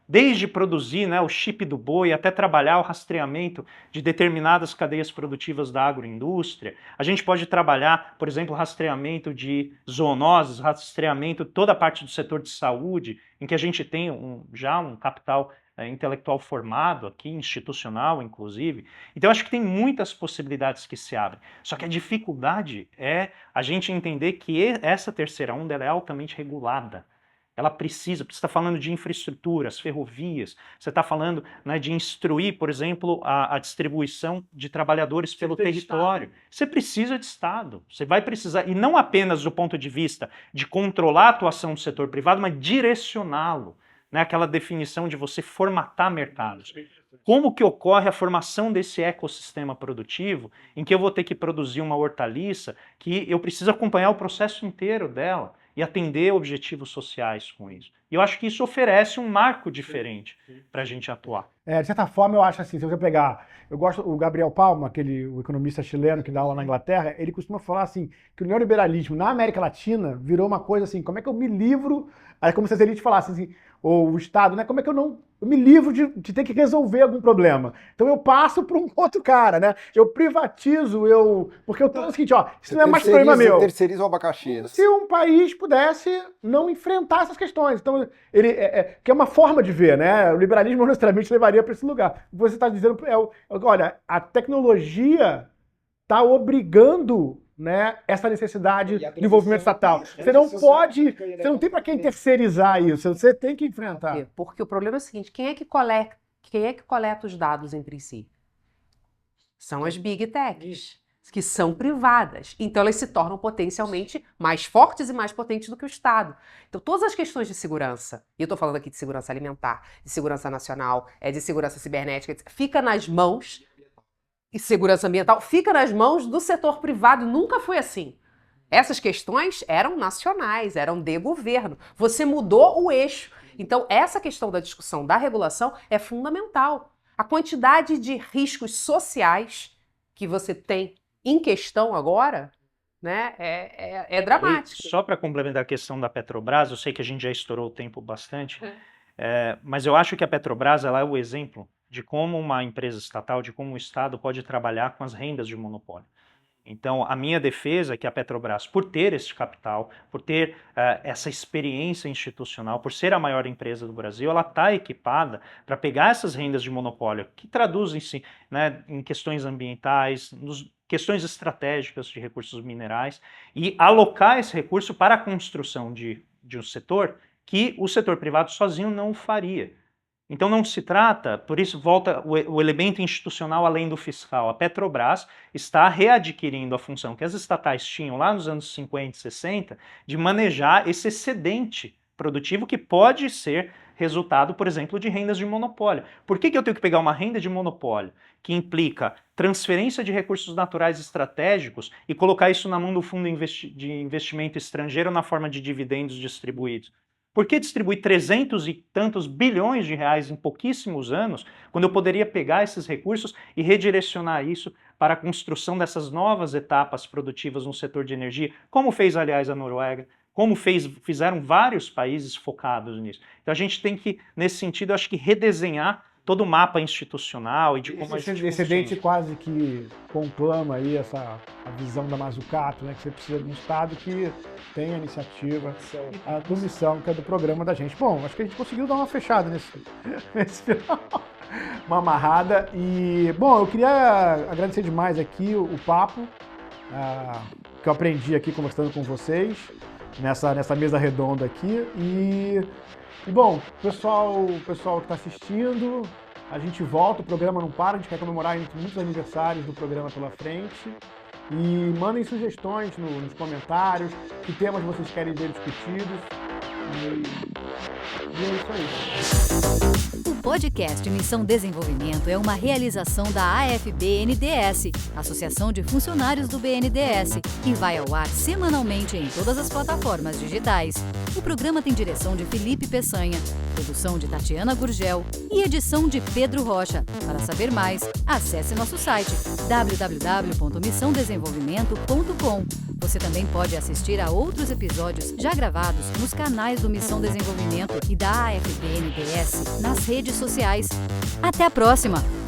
[SPEAKER 3] Desde produzir, né, o chip do boi até trabalhar o rastreamento de determinadas cadeias produtivas da agroindústria. A gente pode trabalhar, por exemplo, rastreamento de zoonoses, rastreamento toda a parte do setor de saúde, em que a gente tem já um capital intelectual formado aqui, institucional inclusive. Então eu acho que tem muitas possibilidades que se abrem. Só que a dificuldade é a gente entender que essa terceira onda ela é altamente regulada. Ela precisa, você está falando de infraestruturas, ferrovias, você está falando, né, de instruir, por exemplo, a distribuição de trabalhadores pelo território. Você precisa de Estado, você vai precisar, e não apenas do ponto de vista de controlar a atuação do setor privado, mas direcioná-lo, né, aquela definição de você formatar mercados. Como que ocorre a formação desse ecossistema produtivo, em que eu vou ter que produzir uma hortaliça, que eu preciso acompanhar o processo inteiro dela, e atender objetivos sociais com isso. E eu acho que isso oferece um marco diferente para a gente atuar.
[SPEAKER 1] De certa forma, eu acho assim, se você pegar... Eu gosto o Gabriel Palma, o economista chileno que dá aula na Inglaterra, ele costuma falar assim, que o neoliberalismo na América Latina virou uma coisa assim, como é que eu me livro... É como se as elites falassem assim, ou o Estado, né? Como é que eu me livro de ter que resolver algum problema? Então eu passo para um outro cara, né? Eu privatizo, porque eu tô no seguinte, ó, isso não é mais problema meu.
[SPEAKER 2] Terceiriza o abacaxi. Né?
[SPEAKER 1] Se um país pudesse não enfrentar essas questões. Então, que é uma forma de ver, né? O liberalismo não necessariamente levaria para esse lugar. O que você está dizendo olha, a tecnologia está obrigando, né, essa necessidade de envolvimento estatal. Você não pode, você não tem para quem terceirizar isso, você tem que enfrentar.
[SPEAKER 4] Porque o problema é o seguinte, quem é que coleta os dados entre si? São as big techs, que são privadas. Então elas se tornam potencialmente mais fortes e mais potentes do que o Estado. Então todas as questões de segurança, e eu estou falando aqui de segurança alimentar, de segurança nacional, de segurança cibernética, fica nas mãos... E segurança ambiental fica nas mãos do setor privado, nunca foi assim. Essas questões eram nacionais, eram de governo. Você mudou o eixo. Então, essa questão da discussão da regulação é fundamental. A quantidade de riscos sociais que você tem em questão agora, né, é dramático.
[SPEAKER 3] Só para complementar a questão da Petrobras, eu sei que a gente já estourou o tempo bastante, mas eu acho que a Petrobras ela é o exemplo de como uma empresa estatal, de como o Estado pode trabalhar com as rendas de monopólio. Então, a minha defesa é que a Petrobras, por ter esse capital, por ter essa experiência institucional, por ser a maior empresa do Brasil, ela está equipada para pegar essas rendas de monopólio, que traduzem-se, né, em questões ambientais, questões estratégicas de recursos minerais, e alocar esse recurso para a construção de um setor que o setor privado sozinho não faria. Então não se trata, por isso volta o elemento institucional além do fiscal. A Petrobras está readquirindo a função que as estatais tinham lá nos anos 50 e 60 de manejar esse excedente produtivo que pode ser resultado, por exemplo, de rendas de monopólio. Por que eu tenho que pegar uma renda de monopólio que implica transferência de recursos naturais estratégicos e colocar isso na mão do fundo de investimento estrangeiro na forma de dividendos distribuídos? Por que distribuir 300 e tantos bilhões de reais em pouquíssimos anos, quando eu poderia pegar esses recursos e redirecionar isso para a construção dessas novas etapas produtivas no setor de energia, como fez, aliás, a Noruega, como fizeram vários países focados nisso. Então a gente tem que, nesse sentido, acho que redesenhar todo o mapa institucional e de como a gente
[SPEAKER 1] Esse excedente quase que conclama aí a visão da Mazzucato, né, que você precisa de um Estado que tenha a iniciativa, a missão, que é do programa da gente. Bom, acho que a gente conseguiu dar uma fechada nesse final, uma amarrada. E, bom, eu queria agradecer demais aqui o papo que eu aprendi aqui conversando com vocês, nessa mesa redonda aqui. E bom, pessoal que está assistindo, a gente volta, o programa não para, a gente quer comemorar muitos aniversários do programa pela frente. E mandem sugestões nos comentários, que temas vocês querem ver discutidos. E é isso aí.
[SPEAKER 6] O podcast Missão Desenvolvimento é uma realização da AFB-NDS, Associação de Funcionários do BNDES, e vai ao ar semanalmente em todas as plataformas digitais. O programa tem direção de Felipe Peçanha, produção de Tatiana Gurgel e edição de Pedro Rocha. Para saber mais, acesse nosso site www.missãodesenvolvimento.com. Você também pode assistir a outros episódios já gravados nos canais do Missão Desenvolvimento e da AFB-NDS nas redes sociais. Até a próxima!